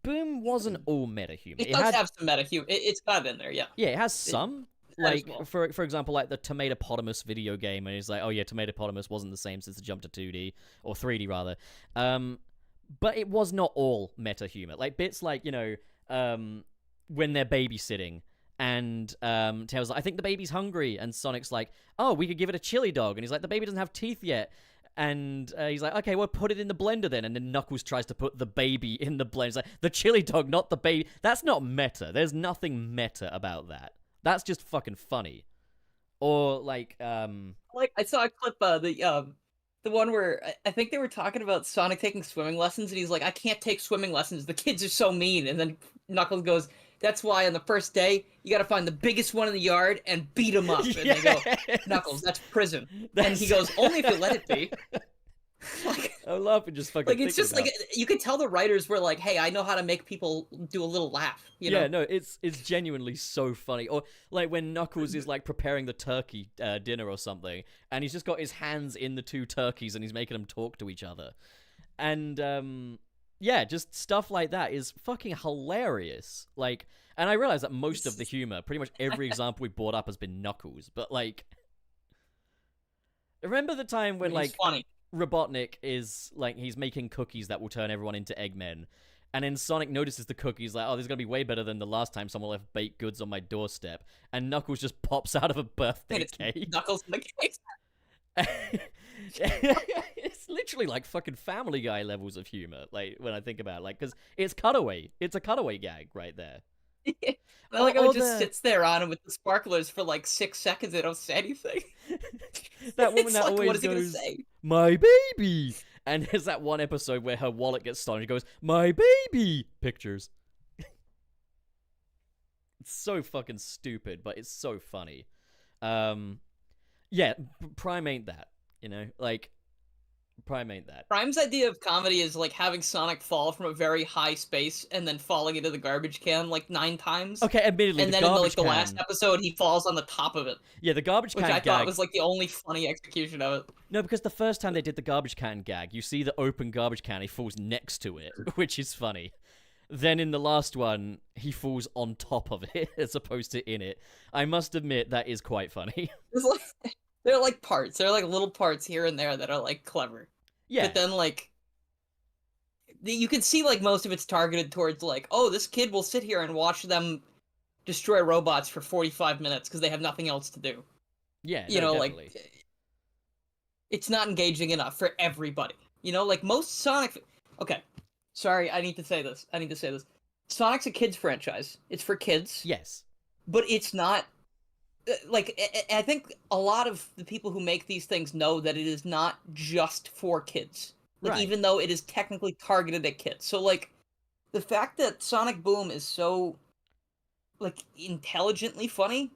Boom wasn't all meta-humor. It does have some meta-humor. It's kind of in there, yeah. Yeah, it has some. Like, well, for example, like the Tomatopotamus video game, and he's like, oh yeah, Tomatopotamus wasn't the same since it jumped to 2D, or 3D rather. But it was not all meta-humor. Like, bits like, you know, when they're babysitting, and Tails like, I think the baby's hungry, and Sonic's like, oh, we could give it a chili dog, and he's like, the baby doesn't have teeth yet. And he's like, okay, well, put it in the blender then. And then Knuckles tries to put the baby in the blender. He's like, the chili dog, not the baby. That's not meta. There's nothing meta about that. That's just fucking funny. Or, like, I saw a clip, the one where I think they were talking about Sonic taking swimming lessons, and he's like, I can't take swimming lessons. The kids are so mean. And then Knuckles goes, that's why on the first day, you gotta find the biggest one in the yard and beat him up. And they go, Knuckles, that's prison. And he goes, only if you let it be. Like, I'm laughing just fucking. like it's just about. like you could tell the writers were like, "Hey, I know how to make people do a little laugh." You know? Yeah, no, it's genuinely so funny. Or like when Knuckles is like preparing the turkey dinner or something, and he's just got his hands in the two turkeys and he's making them talk to each other, and yeah, just stuff like that is fucking hilarious. Like, and I realize that most of the humor, pretty much every example we brought up has been Knuckles, but like, remember the time when like funny. Robotnik is like he's making cookies that will turn everyone into Eggmen, and then Sonic notices the cookies like, oh, this is gonna be way better than the last time someone left baked goods on my doorstep, and Knuckles just pops out of a birthday cake. Knuckles in the cake. It's literally like fucking Family Guy levels of humor, like when I think about it, like because it's cutaway, it's a cutaway gag right there. I like how it just sits there on him with the sparklers for like 6 seconds. They don't say anything. That woman It's that like, always what is he gonna goes, say? "My baby," and there's that one episode where her wallet gets stolen. She goes, "My baby." Pictures. It's so fucking stupid, but it's so funny. Yeah, Prime ain't that. You know, like Prime ain't that. Prime's idea of comedy is like having Sonic fall from a very high space and then falling into the garbage can like 9 times. Okay, admittedly, And the then in garbage the can. last episode, he falls on the top of it. Yeah, the garbage can which I gag. thought was like the only funny execution of it. No, because the first time they did the garbage can gag, you see the open garbage can, he falls next to it, which is funny. Then in the last one, he falls on top of it as opposed to in it. I must admit, that is quite funny. They're like parts. They're like little parts here and there that are like clever. Yeah. But then like you can see like most of it's targeted towards like, oh, this kid will sit here and watch them destroy robots for 45 minutes because they have nothing else to do. Yeah, you know, definitely. like it's not engaging enough for everybody. You know, like most Sonic. Okay, sorry, I need to say this. Sonic's a kids franchise. It's for kids. Yes. But it's not. Like, I think a lot of the people who make these things know that it is not just for kids. Like, Right. even though it is technically targeted at kids. So, like, the fact that Sonic Boom is so, like, intelligently funny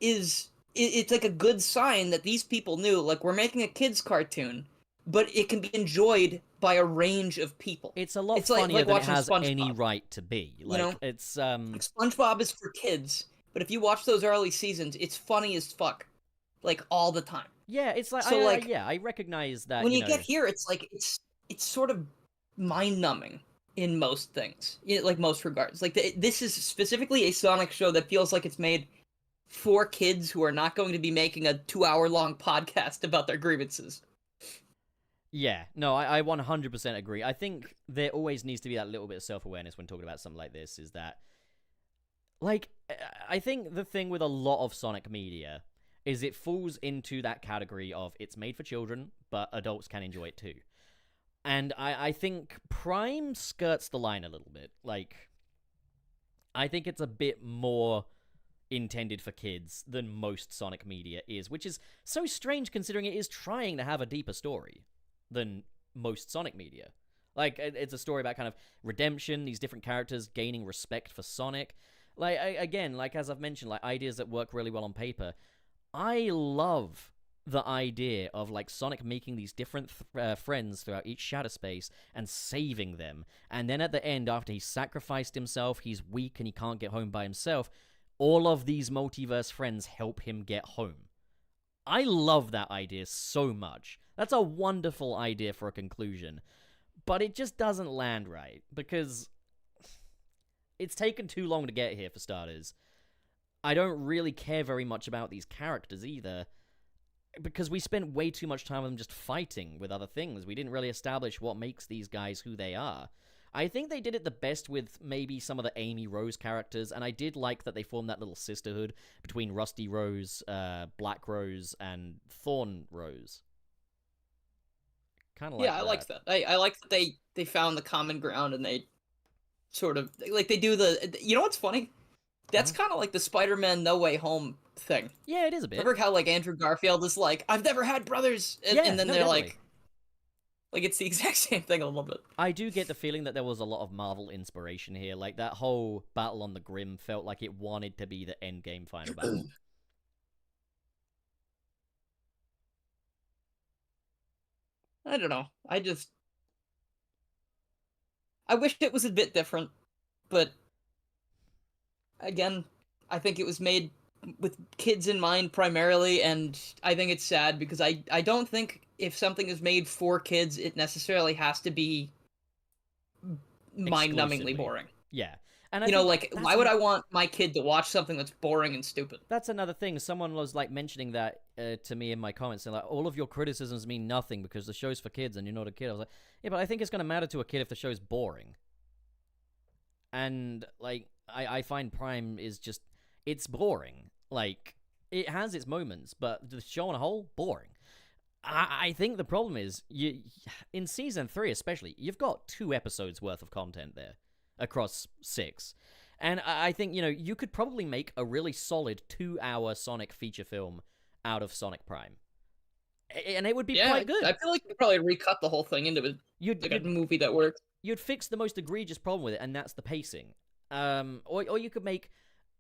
is... It's, like, a good sign that these people knew, like, we're making a kids cartoon, but it can be enjoyed by a range of people. It's a lot funnier funnier than it has SpongeBob. any right to be. Like, you know? it's, Like, SpongeBob is for kids, but if you watch those early seasons, it's funny as fuck. Like, all the time. Yeah, it's like, So, I recognize that, when you you know... get here, it's like, it's sort of mind-numbing in most things. Like, most regards. Like, this is specifically a Sonic show that feels like it's made for kids who are not going to be making a 2-hour-long podcast about their grievances. Yeah, no, I 100% agree. I think there always needs to be that little bit of self-awareness when talking about something like this, is that, like, I think the thing with a lot of Sonic media is it falls into that category of it's made for children, but adults can enjoy it too. And I think Prime skirts the line a little bit. Like, I think it's a bit more intended for kids than most Sonic media is, which is so strange considering it is trying to have a deeper story than most Sonic media. Like, it's a story about kind of redemption, these different characters gaining respect for Sonic. Like, again, like as I've mentioned, like ideas that work really well on paper. I love the idea of like Sonic making these different friends throughout each shadow space and saving them. And then at the end, after he sacrificed himself, he's weak and he can't get home by himself, all of these multiverse friends help him get home. I love that idea so much. That's a wonderful idea for a conclusion. But it just doesn't land right, because it's taken too long to get here, for starters. I don't really care very much about these characters either, because we spent way too much time with them just fighting with other things. We didn't really establish what makes these guys who they are. I think they did it the best with maybe some of the Amy Rose characters, and I did like that they formed that little sisterhood between Rusty Rose, Black Rose, and Thorn Rose. Kind of like I liked that. I like that they found the common ground and they sort of like they do the. You know what's funny? That's kind of like the Spider-Man No Way Home thing. Yeah, it is a bit. Remember how like Andrew Garfield is like, I've never had brothers, and, Yeah, and then no, they're definitely. like it's the exact same thing a little bit. I do get the feeling that there was a lot of Marvel inspiration here. Like, that whole battle on the Grim felt like it wanted to be the endgame final battle. I don't know. I wish it was a bit different, but again, I think it was made with kids in mind primarily, and I think it's sad because I don't think if something is made for kids, it necessarily has to be mind-numbingly Exclusively. boring. Yeah. And you know, like, why would I want my kid to watch something that's boring and stupid? That's another thing. Someone was, like, mentioning that to me in my comments. They're like, all of your criticisms mean nothing because the show's for kids and you're not a kid. I was like, yeah, but I think it's going to matter to a kid if the show's boring. And, like, I find Prime is just... It's boring. Like, it has its moments, but the show on a whole, boring. I think the problem is, in Season 3 especially, you've got 2 episodes worth of content there. Across 6. And I think, you know, you could probably make a really solid 2-hour Sonic feature film out of Sonic Prime. And it would be quite good. I feel like you'd probably recut the whole thing into a movie that works. You'd fix the most egregious problem with it, and that's the pacing. Or you could make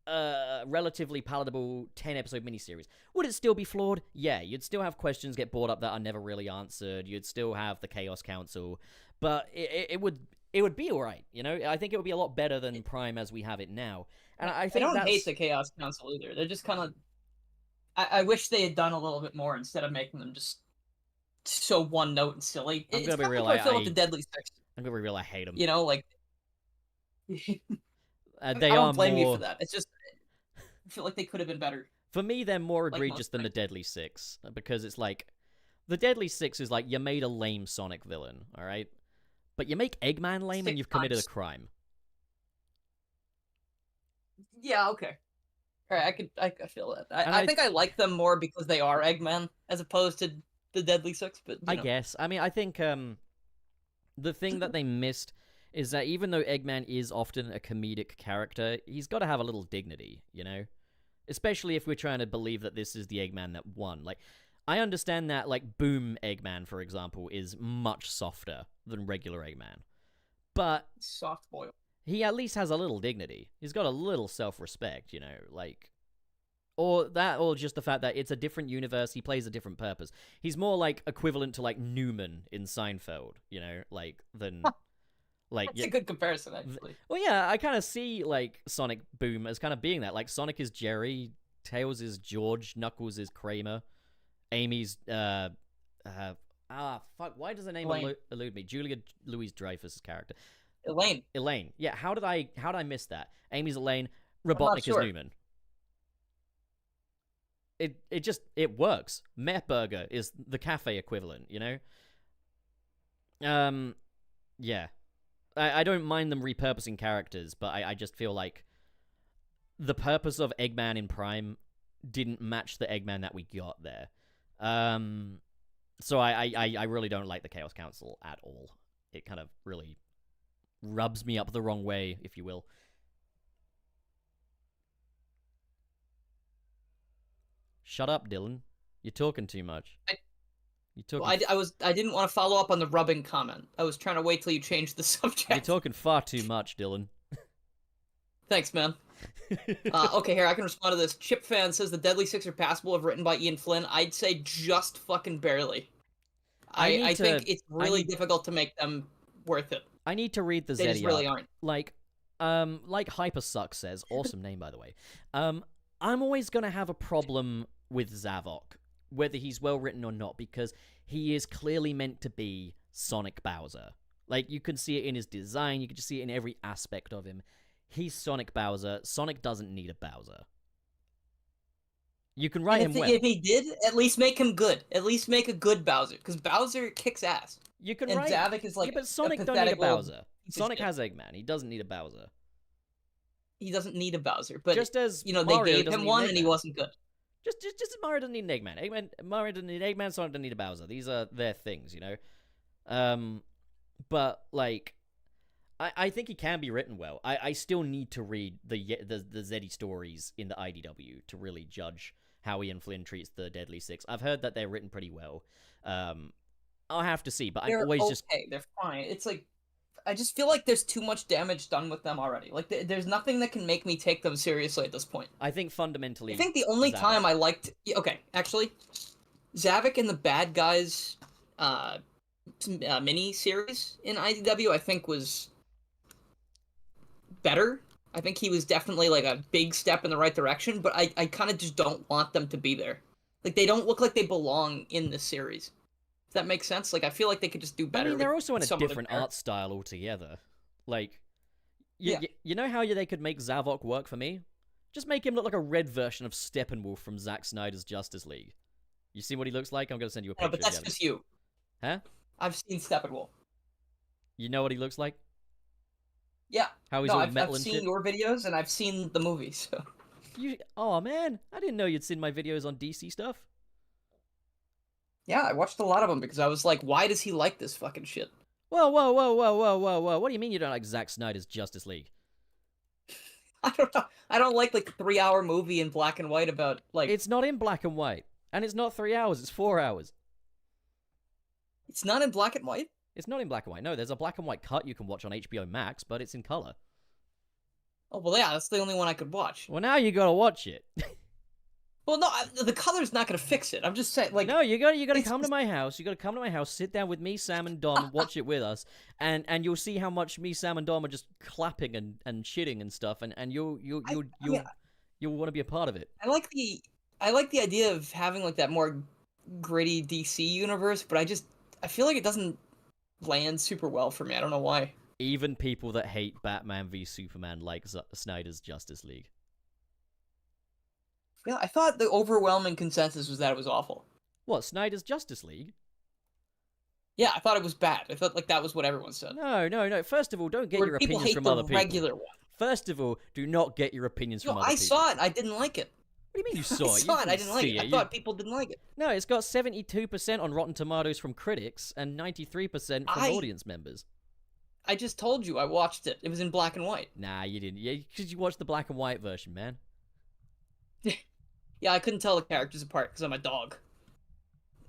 a relatively palatable 10-episode miniseries. Would it still be flawed? Yeah, you'd still have questions get brought up that are never really answered. You'd still have the Chaos Council. But it would be alright, you know? I think it would be a lot better than Prime as we have it now. And I think I don't hate the Chaos Council either. They're just kind of... I wish they had done a little bit more instead of making them just so one-note and silly. I'm gonna be real, I feel like the Deadly Six. I'm gonna be real, I hate them. You know, like... They I don't blame more... you for that. It's just... I feel like they could have been better. For me, they're more egregious than the Deadly Six. Because it's like... The Deadly Six is like, you made a lame Sonic villain, alright? But you make Eggman lame and you've committed a crime. Yeah, okay. Alright, I feel that. I think I like them more because they are Eggman, as opposed to the Deadly Six, but I guess. I mean, I think the thing that they missed is that even though Eggman is often a comedic character, he's got to have a little dignity, you know? Especially if we're trying to believe that this is the Eggman that won. Like, I understand that, like, Boom Eggman, for example, is much softer than regular Eggman. But... Soft boil. He at least has a little dignity. He's got a little self-respect, you know, like... Or just the fact that it's a different universe, he plays a different purpose. He's more, like, equivalent to, like, Newman in Seinfeld, you know, like, than... Like, That's a good comparison, actually. Well, yeah, I kind of see, like, Sonic Boom as kind of being that. Like, Sonic is Jerry, Tails is George, Knuckles is Kramer... Amy's, fuck, why does the name elude me? Julia Louis-Dreyfus' character. Elaine. Yeah, how did I miss that? Amy's Elaine, Robotnik is Newman. It works. Meh Burger is the cafe equivalent, you know? Yeah. I don't mind them repurposing characters, but I just feel like the purpose of Eggman in Prime didn't match the Eggman that we got there. So I really don't like the Chaos Council at all. It kind of really rubs me up the wrong way, if you will. Shut up, Dylan. You're talking too much. You're talking... Well, I didn't want to follow up on the rubbing comment. I was trying to wait till you changed the subject. You're talking far too much, Dylan. Thanks, man. Okay, here, I can respond to this. Chip Fan says the Deadly Six are passable if written by Ian Flynn. I'd say just fucking barely. I think it's really difficult to make them worth it. I need to read the Zeddy. They just really aren't. Like Hypersuck says, awesome name, by the way. I'm always going to have a problem with Zavok, whether he's well written or not, because he is clearly meant to be Sonic Bowser. Like, you can see it in his design, you can just see it in every aspect of him. He's Sonic Bowser. Sonic doesn't need a Bowser. You can write him well. If he did, at least make him good. At least make a good Bowser, because Bowser kicks ass. You can and write... Zavok is like but Sonic don't need a Bowser. Sonic has Eggman. He doesn't need a Bowser. He doesn't need a Bowser, but just as you know, Mario they gave him one and he wasn't good. Just as Mario doesn't need an Eggman. Mario doesn't need Eggman, Sonic doesn't need a Bowser. These are their things, you know? But, like... I think he can be written well. I still need to read the Zeddy stories in the IDW to really judge how Ian Flynn treats the Deadly Six. I've heard that they're written pretty well. I'll have to see, but I'm always just... They're fine. It's like, I just feel like there's too much damage done with them already. Like, there's nothing that can make me take them seriously at this point. I think fundamentally... I think the only time I liked... Okay, actually, Zavok and the bad guys... mini series in IDW, I think was better. I think he was definitely like a big step in the right direction, but I kind of just don't want them to be there. Like, they don't look like they belong in this series. If that makes sense? Like, I feel like they could just do better. I mean, they're also in a some different art style altogether. Like, Yeah. you know how they could make Zavok work for me? Just make him look like a red version of Steppenwolf from Zack Snyder's Justice League. You see what he looks like? I'm gonna send you a picture. No, but that's again. just you. Huh? I've seen Steppenwolf. You know what he looks like? Yeah. How he's No, all I've metal and seen shit? your videos and I've seen the movie, so. Oh man, I didn't know you'd seen my videos on DC stuff. Yeah, I watched a lot of them because I was like, why does he like this fucking shit? Whoa, whoa, whoa, whoa, whoa, whoa, whoa! What do you mean you don't like Zack Snyder's Justice League? I don't know. I don't like the 3-hour movie in black and white about like. It's not in black and white, and it's not 3 hours. It's 4 hours. It's not in black and white. It's not in black and white. No, there's a black and white cut you can watch on HBO Max, but it's in color. Oh well, yeah, that's the only one I could watch. Well, now you gotta watch it. Well, no, the color's not gonna fix it. I'm just saying, like. No, you gotta come to my house. You gotta come to my house, sit down with me, Sam, and Dom, watch it with us, and you'll see how much me, Sam, and Dom are just clapping and shitting and stuff, and you'll want to be a part of it. I like the idea of having like that more gritty DC universe, but I feel like it doesn't land super well for me. I don't know why. Even people that hate Batman v Superman like Snyder's Justice League. Yeah, I thought the overwhelming consensus was that it was awful. What, Snyder's Justice League? Yeah, I thought it was bad. I thought like that was what everyone said. No. First of all, don't get Or your people opinions hate from the other people. regular one. First of all, do not get your opinions from other I people. saw it. I didn't like it. What do you mean you I saw it? saw it. I didn't like it. I thought people didn't like it. No, it's got 72% on Rotten Tomatoes from critics and 93% from audience members. I just told you I watched it. It was in black and white. Nah, you didn't. Yeah, because you watched the black and white version, man. Yeah, I couldn't tell the characters apart because I'm a dog.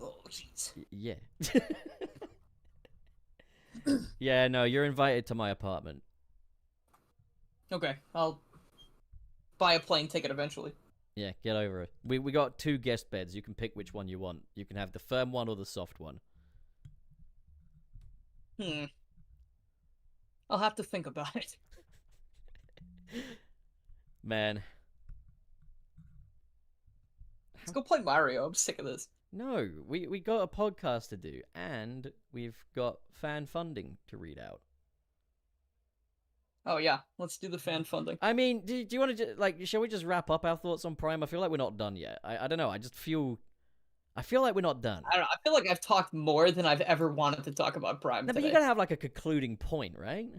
Oh, jeez. Yeah. Yeah, no, you're invited to my apartment. Okay, I'll buy a plane ticket eventually. Yeah, get over it. We got 2 guest beds. You can pick which one you want. You can have the firm one or the soft one. I'll have to think about it. Man. Let's go play Mario. I'm sick of this. No, we got a podcast to do, and we've got fan funding to read out. Oh yeah, let's do the fan funding. I mean, do you want to like? Shall we just wrap up our thoughts on Prime? I feel like we're not done yet. I don't know. I feel like we're not done. I don't know. I feel like I've talked more than I've ever wanted to talk about Prime. No, but you gotta have like a concluding point, right?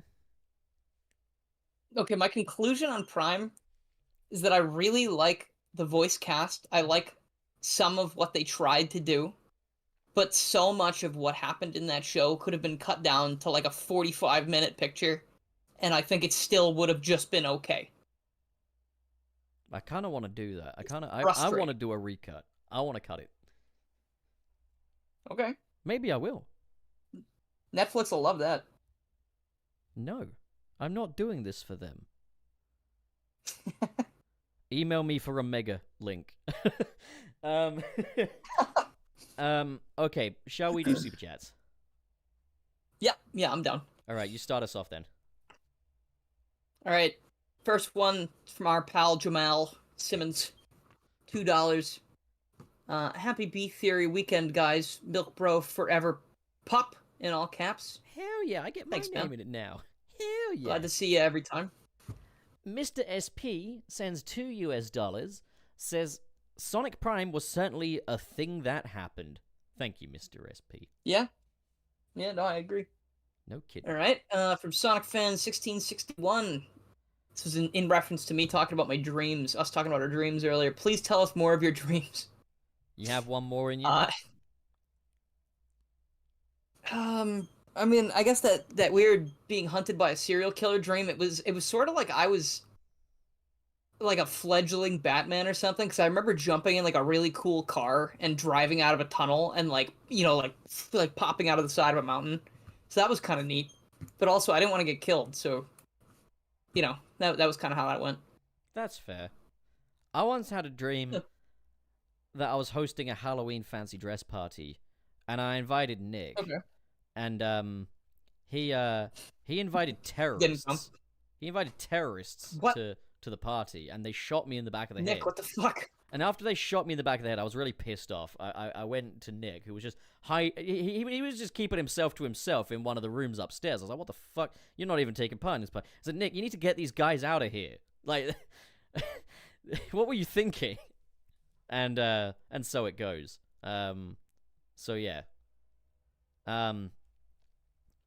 Okay, my conclusion on Prime is that I really like the voice cast. I like some of what they tried to do, but so much of what happened in that show could have been cut down to like a 45-minute picture, and I think it still would have just been okay. I kind of want to do that. I want to do a recut. I want to cut it. Okay. Maybe I will. Netflix will love that. No, I'm not doing this for them. Email me for a mega link. Okay, shall we do super chats? Yeah, I'm down. All right, you start us off then. All right, first one from our pal Jamal Simmons, $2. Happy B Theory weekend, guys. Milk Bro forever, Pup in all caps. Hell yeah, I get my name in it now. Hell yeah. Glad to see you every time. Mr. SP sends $2, says Sonic Prime was certainly a thing that happened. Thank you, Mr. SP. Yeah, no, I agree. No kidding. All right, from Sonic Fan 1661. This was in reference to me talking about my dreams. Us talking about our dreams earlier. Please tell us more of your dreams. You have one more in you? I mean, I guess that weird being hunted by a serial killer dream, it was sort of like I was like a fledgling Batman or something, because I remember jumping in like a really cool car and driving out of a tunnel and like popping out of the side of a mountain. So that was kind of neat. But also I didn't want to get killed, so that was kind of how that went. That's fair. I once had a dream that I was hosting a Halloween fancy dress party, and I invited Nick. Okay. and he invited Didn't come. terrorists. He invited terrorists What? to the party, and they shot me in the back of the head. Nick, what the fuck? And after they shot me in the back of the head, I was really pissed off. I went to Nick, who was just he was just keeping himself to himself in one of the rooms upstairs. I was like, what the fuck? You're not even taking part in this party. I said, Nick, you need to get these guys out of here. Like, what were you thinking? And so it goes. So yeah.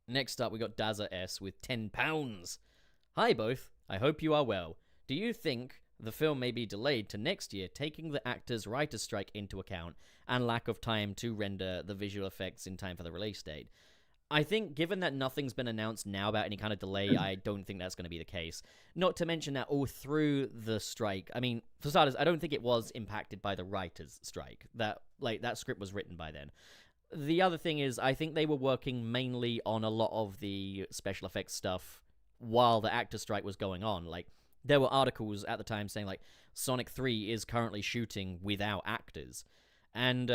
Next up, we got Daza S with £10. Hi both. I hope you are well. Do you think the film may be delayed to next year, taking the actors' writer's strike into account and lack of time to render the visual effects in time for the release date? I think, given that nothing's been announced now about any kind of delay, I don't think that's going to be the case. Not to mention that all through the strike, I mean, for starters, I don't think it was impacted by the writer's strike. That script was written by then. The other thing is, I think they were working mainly on a lot of the special effects stuff while the actor strike was going on. Like, there were articles at the time saying, like, Sonic 3 is currently shooting without actors. And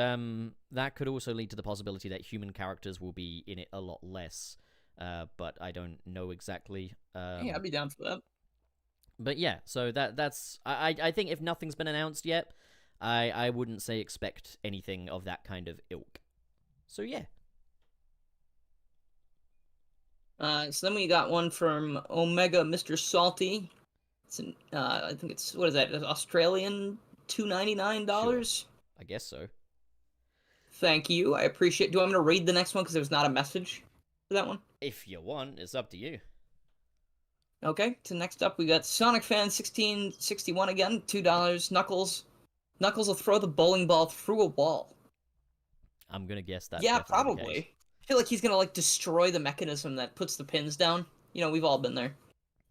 that could also lead to the possibility that human characters will be in it a lot less. But I don't know exactly. Yeah, I'd be down for that. But yeah, so that's... I think if nothing's been announced yet, I wouldn't say expect anything of that kind of ilk. So yeah. So then we got one from Omega Mr. Salty. It's I think it's, what is that, Australian $2.99? Sure. I guess so. Thank you. I appreciate. Do you want me to read the next one because there's not a message for that one? If you want, it's up to you. Okay. So next up we got Sonic Fan 1661 again, $2. Knuckles will throw the bowling ball through a wall. I'm gonna guess that. Yeah, probably. I feel like he's gonna like destroy the mechanism that puts the pins down. You know, we've all been there.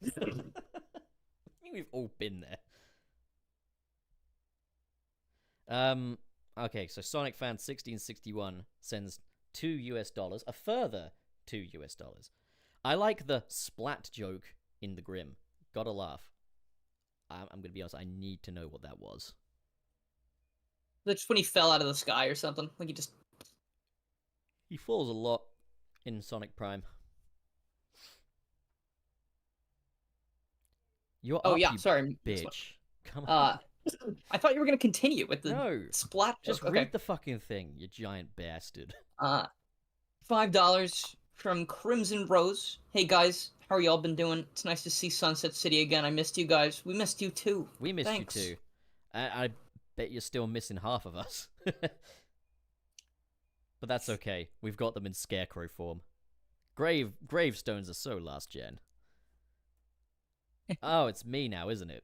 I think we've all been there. Okay, so Sonic Fan 1661 sends $2, a further $2. I like the splat joke in the Grim. Gotta laugh. I'm gonna be honest, I need to know what that was. That's just when he fell out of the sky or something. Like He falls a lot in Sonic Prime. You're Oh up, yeah, you sorry. bitch. Come on. I thought you were gonna continue with the No. splat. Just joke. read the fucking thing, you giant bastard. $5 from Crimson Rose. Hey guys, how are y'all been doing? It's nice to see Sunset City again. I missed you guys. We missed you too. We missed Thanks. you too. I bet you're still missing half of us. But that's okay. We've got them in Scarecrow form. Gravestones are so last gen. Oh, it's me now, isn't it?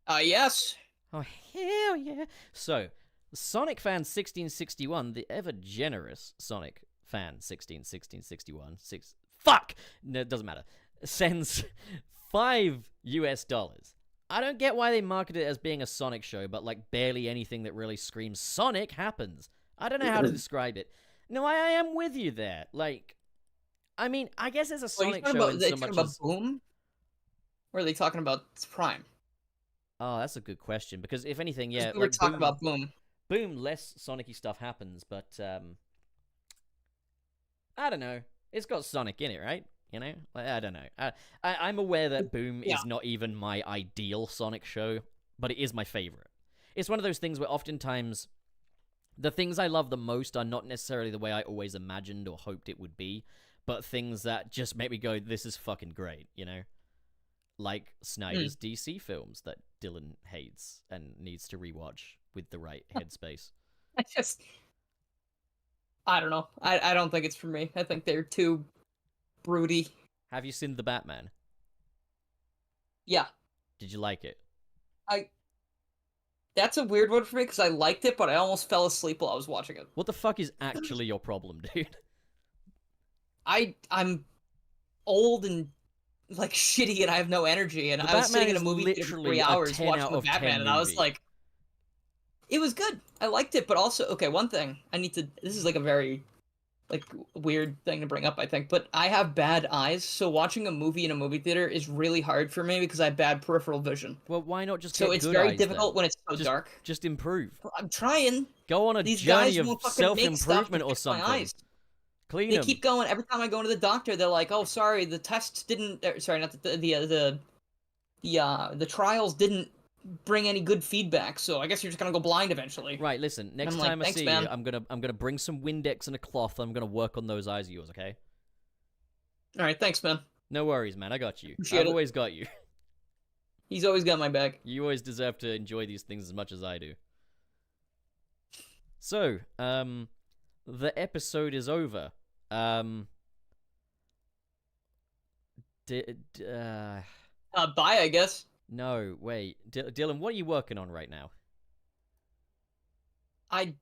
Yes. Oh, hell yeah. So, Sonic Fan 1661, the ever generous Sonic Fan 1661, fuck! No, it doesn't matter. Sends $5. I don't get why they market it as being a Sonic show, but like barely anything that really screams Sonic happens. I don't know how to describe it. No, I am with you there. Like, I mean, I guess it's a Sonic show in so much as... Boom? Or are they talking about Prime? Oh, that's a good question, because if anything, yeah... We were talking about Boom. Boom, less Sonic-y stuff happens, but, I don't know. It's got Sonic in it, right? You know? Like, I don't know. I'm aware that Boom is not even my ideal Sonic show, but it is my favorite. It's one of those things where oftentimes the things I love the most are not necessarily the way I always imagined or hoped it would be, but things that just make me go, this is fucking great, you know? Like Snider's DC films that Dylan hates and needs to rewatch with the right headspace. I don't know. I don't think it's for me. I think they're too broody. Have you seen The Batman? Yeah. Did you like it? That's a weird one for me because I liked it, but I almost fell asleep while I was watching it. What the fuck is actually your problem, dude? I'm old and like shitty and I have no energy, and I was sitting in a movie theater for 3 hours watching the Batman, and I was like, it was good. I liked it, but also, okay, one thing this is like a very like weird thing to bring up, I think, but I have bad eyes, so watching a movie in a movie theater is really hard for me because I have bad peripheral vision. Well, why not just so get it's good very eyes, difficult then? when it's so dark. Just improve. I'm trying. Go on a These journey guys of won't fucking make stuff to self-improvement or fix my something. eyes. Clean They 'em. keep going. Every time I go to the doctor, they're like, "Oh, sorry, the tests didn't. Sorry, not the trials didn't bring any good feedback. So I guess you're just gonna go blind eventually." Right, listen, And next I'm time like, I "Thanks, see man." you, I'm gonna bring some Windex and a cloth, and I'm gonna work on those eyes of yours, okay? All right, thanks, man. No worries, man, I got you. Appreciate I've it. always got you. He's always got my back. You always deserve to enjoy these things as much as I do. So, the episode is over. Bye, I guess. No, wait. Dylan, what are you working on right now? I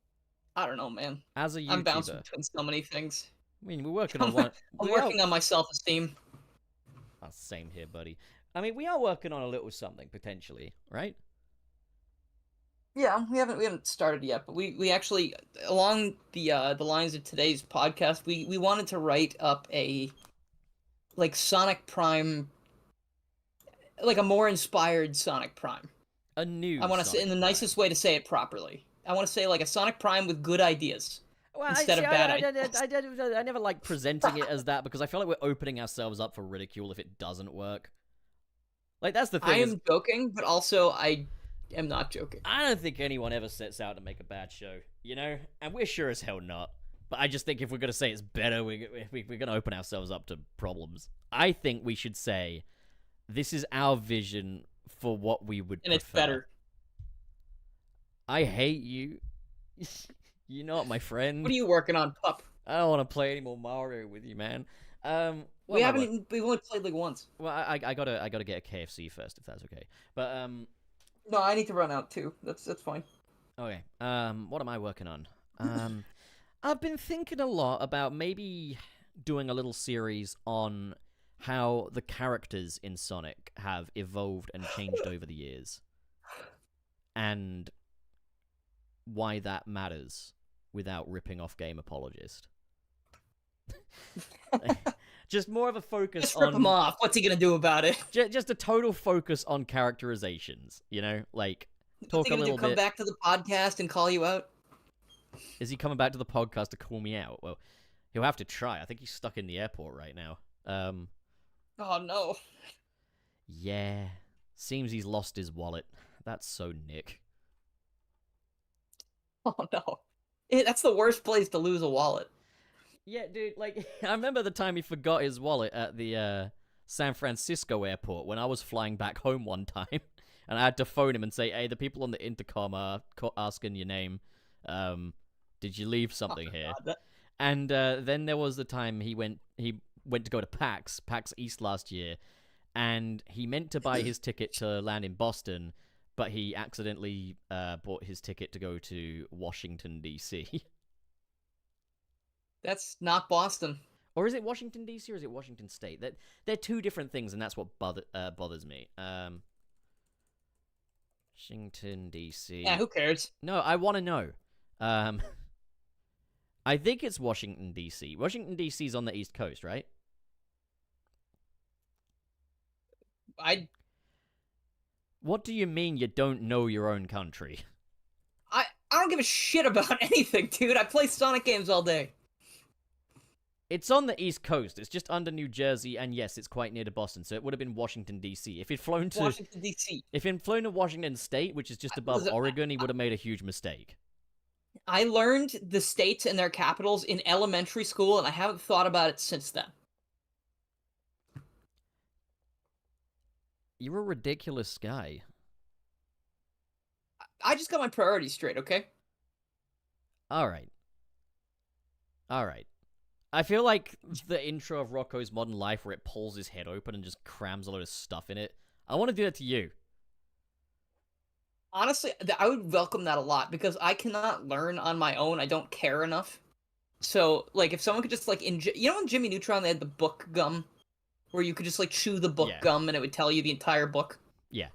don't know, man. As a YouTuber. I'm bouncing between so many things. I mean, we're working on one. I'm working on my self-esteem. Oh, same here, buddy. I mean, we are working on a little something, potentially, right? Yeah, we haven't started yet, but we actually, along the lines of today's podcast, we wanted to write up a like Sonic Prime, like a more inspired Sonic Prime. A new. I want to say in the nicest way to say it properly. I want to say like a Sonic Prime with good ideas instead of bad ideas. I never like presenting it as that because I feel like we're opening ourselves up for ridicule if it doesn't work. Like that's the thing. I am joking, but also I am not joking. I don't think anyone ever sets out to make a bad show, you know? And we're sure as hell not. But I just think if we're going to say it's better, we're going to open ourselves up to problems. I think we should say, this is our vision for what we would prefer. It's better. I hate you. You're not my friend. What are you working on, pup? I don't want to play any more Mario with you, man. We've only played like once. Well, I gotta get a KFC first, if that's okay. But no, I need to run out too. That's fine. Okay. What am I working on? I've been thinking a lot about maybe doing a little series on how the characters in Sonic have evolved and changed over the years, and why that matters without ripping off Game Apologist. Just more of a focus just on... rip him off. What's he gonna do about it? Just a total focus on characterizations, you know? Like, talk a little bit... Come back to the podcast and call you out? Is he coming back to the podcast to call me out? Well, he'll have to try. I think he's stuck in the airport right now. Oh, no. Yeah. Seems he's lost his wallet. That's so Nick. Oh, no. That's the worst place to lose a wallet. Yeah, dude, like, I remember the time he forgot his wallet at the San Francisco airport when I was flying back home one time. And I had to phone him and say, hey, the people on the intercom are asking your name. Did you leave something here? God, And then there was the time he went to go to PAX East last year, and he meant to buy his ticket to land in Boston, but he accidentally bought his ticket to go to Washington, D.C. That's not Boston. Or is it Washington, D.C., or is it Washington State? They're two different things, and that's what bothers me. Washington, D.C. Yeah, who cares? No, I want to know. I think it's Washington, D.C. Washington, D.C. is on the East Coast, right? What do you mean you don't know your own country? I don't give a shit about anything, dude. I play Sonic games all day. It's on the East Coast. It's just under New Jersey, and yes, it's quite near to Boston, so it would have been Washington, D.C. If he'd flown to... Washington, D.C. If he'd flown to Washington State, which is just above Oregon, he would have made a huge mistake. I learned the states and their capitals in elementary school, and I haven't thought about it since then. You're a ridiculous guy. I just got my priorities straight, okay? Alright. I feel like the intro of Rocco's Modern Life where it pulls his head open and just crams a load of stuff in it. I want to do that to you. Honestly, I would welcome that a lot, because I cannot learn on my own. I don't care enough. So, like, if someone could just, like, you know in Jimmy Neutron they had the book gum? Where you could just, like, chew the book gum and it would tell you the entire book? Yeah.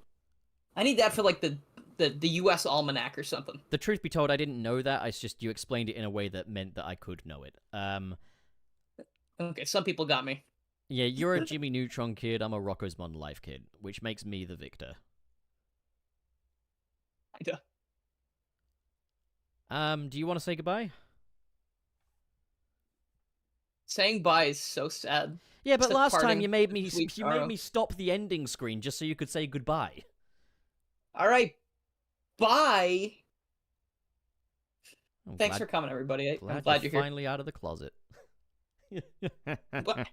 I need that for, like, the U.S. Almanac or something. The truth be told, I didn't know that. It's just you explained it in a way that meant that I could know it. Okay, some people got me. Yeah, you're a Jimmy Neutron kid, I'm a Rocco's Modern Life kid, which makes me the victor. Kinda. Do you want to say goodbye? Saying bye is so sad. Yeah, but It's like last time parting you made with me sweet you made sorrow. me stop the ending screen just so you could say goodbye. All right, bye. I'm Thanks glad, for coming, everybody. I'm glad glad you're you're here. finally out of the closet. What?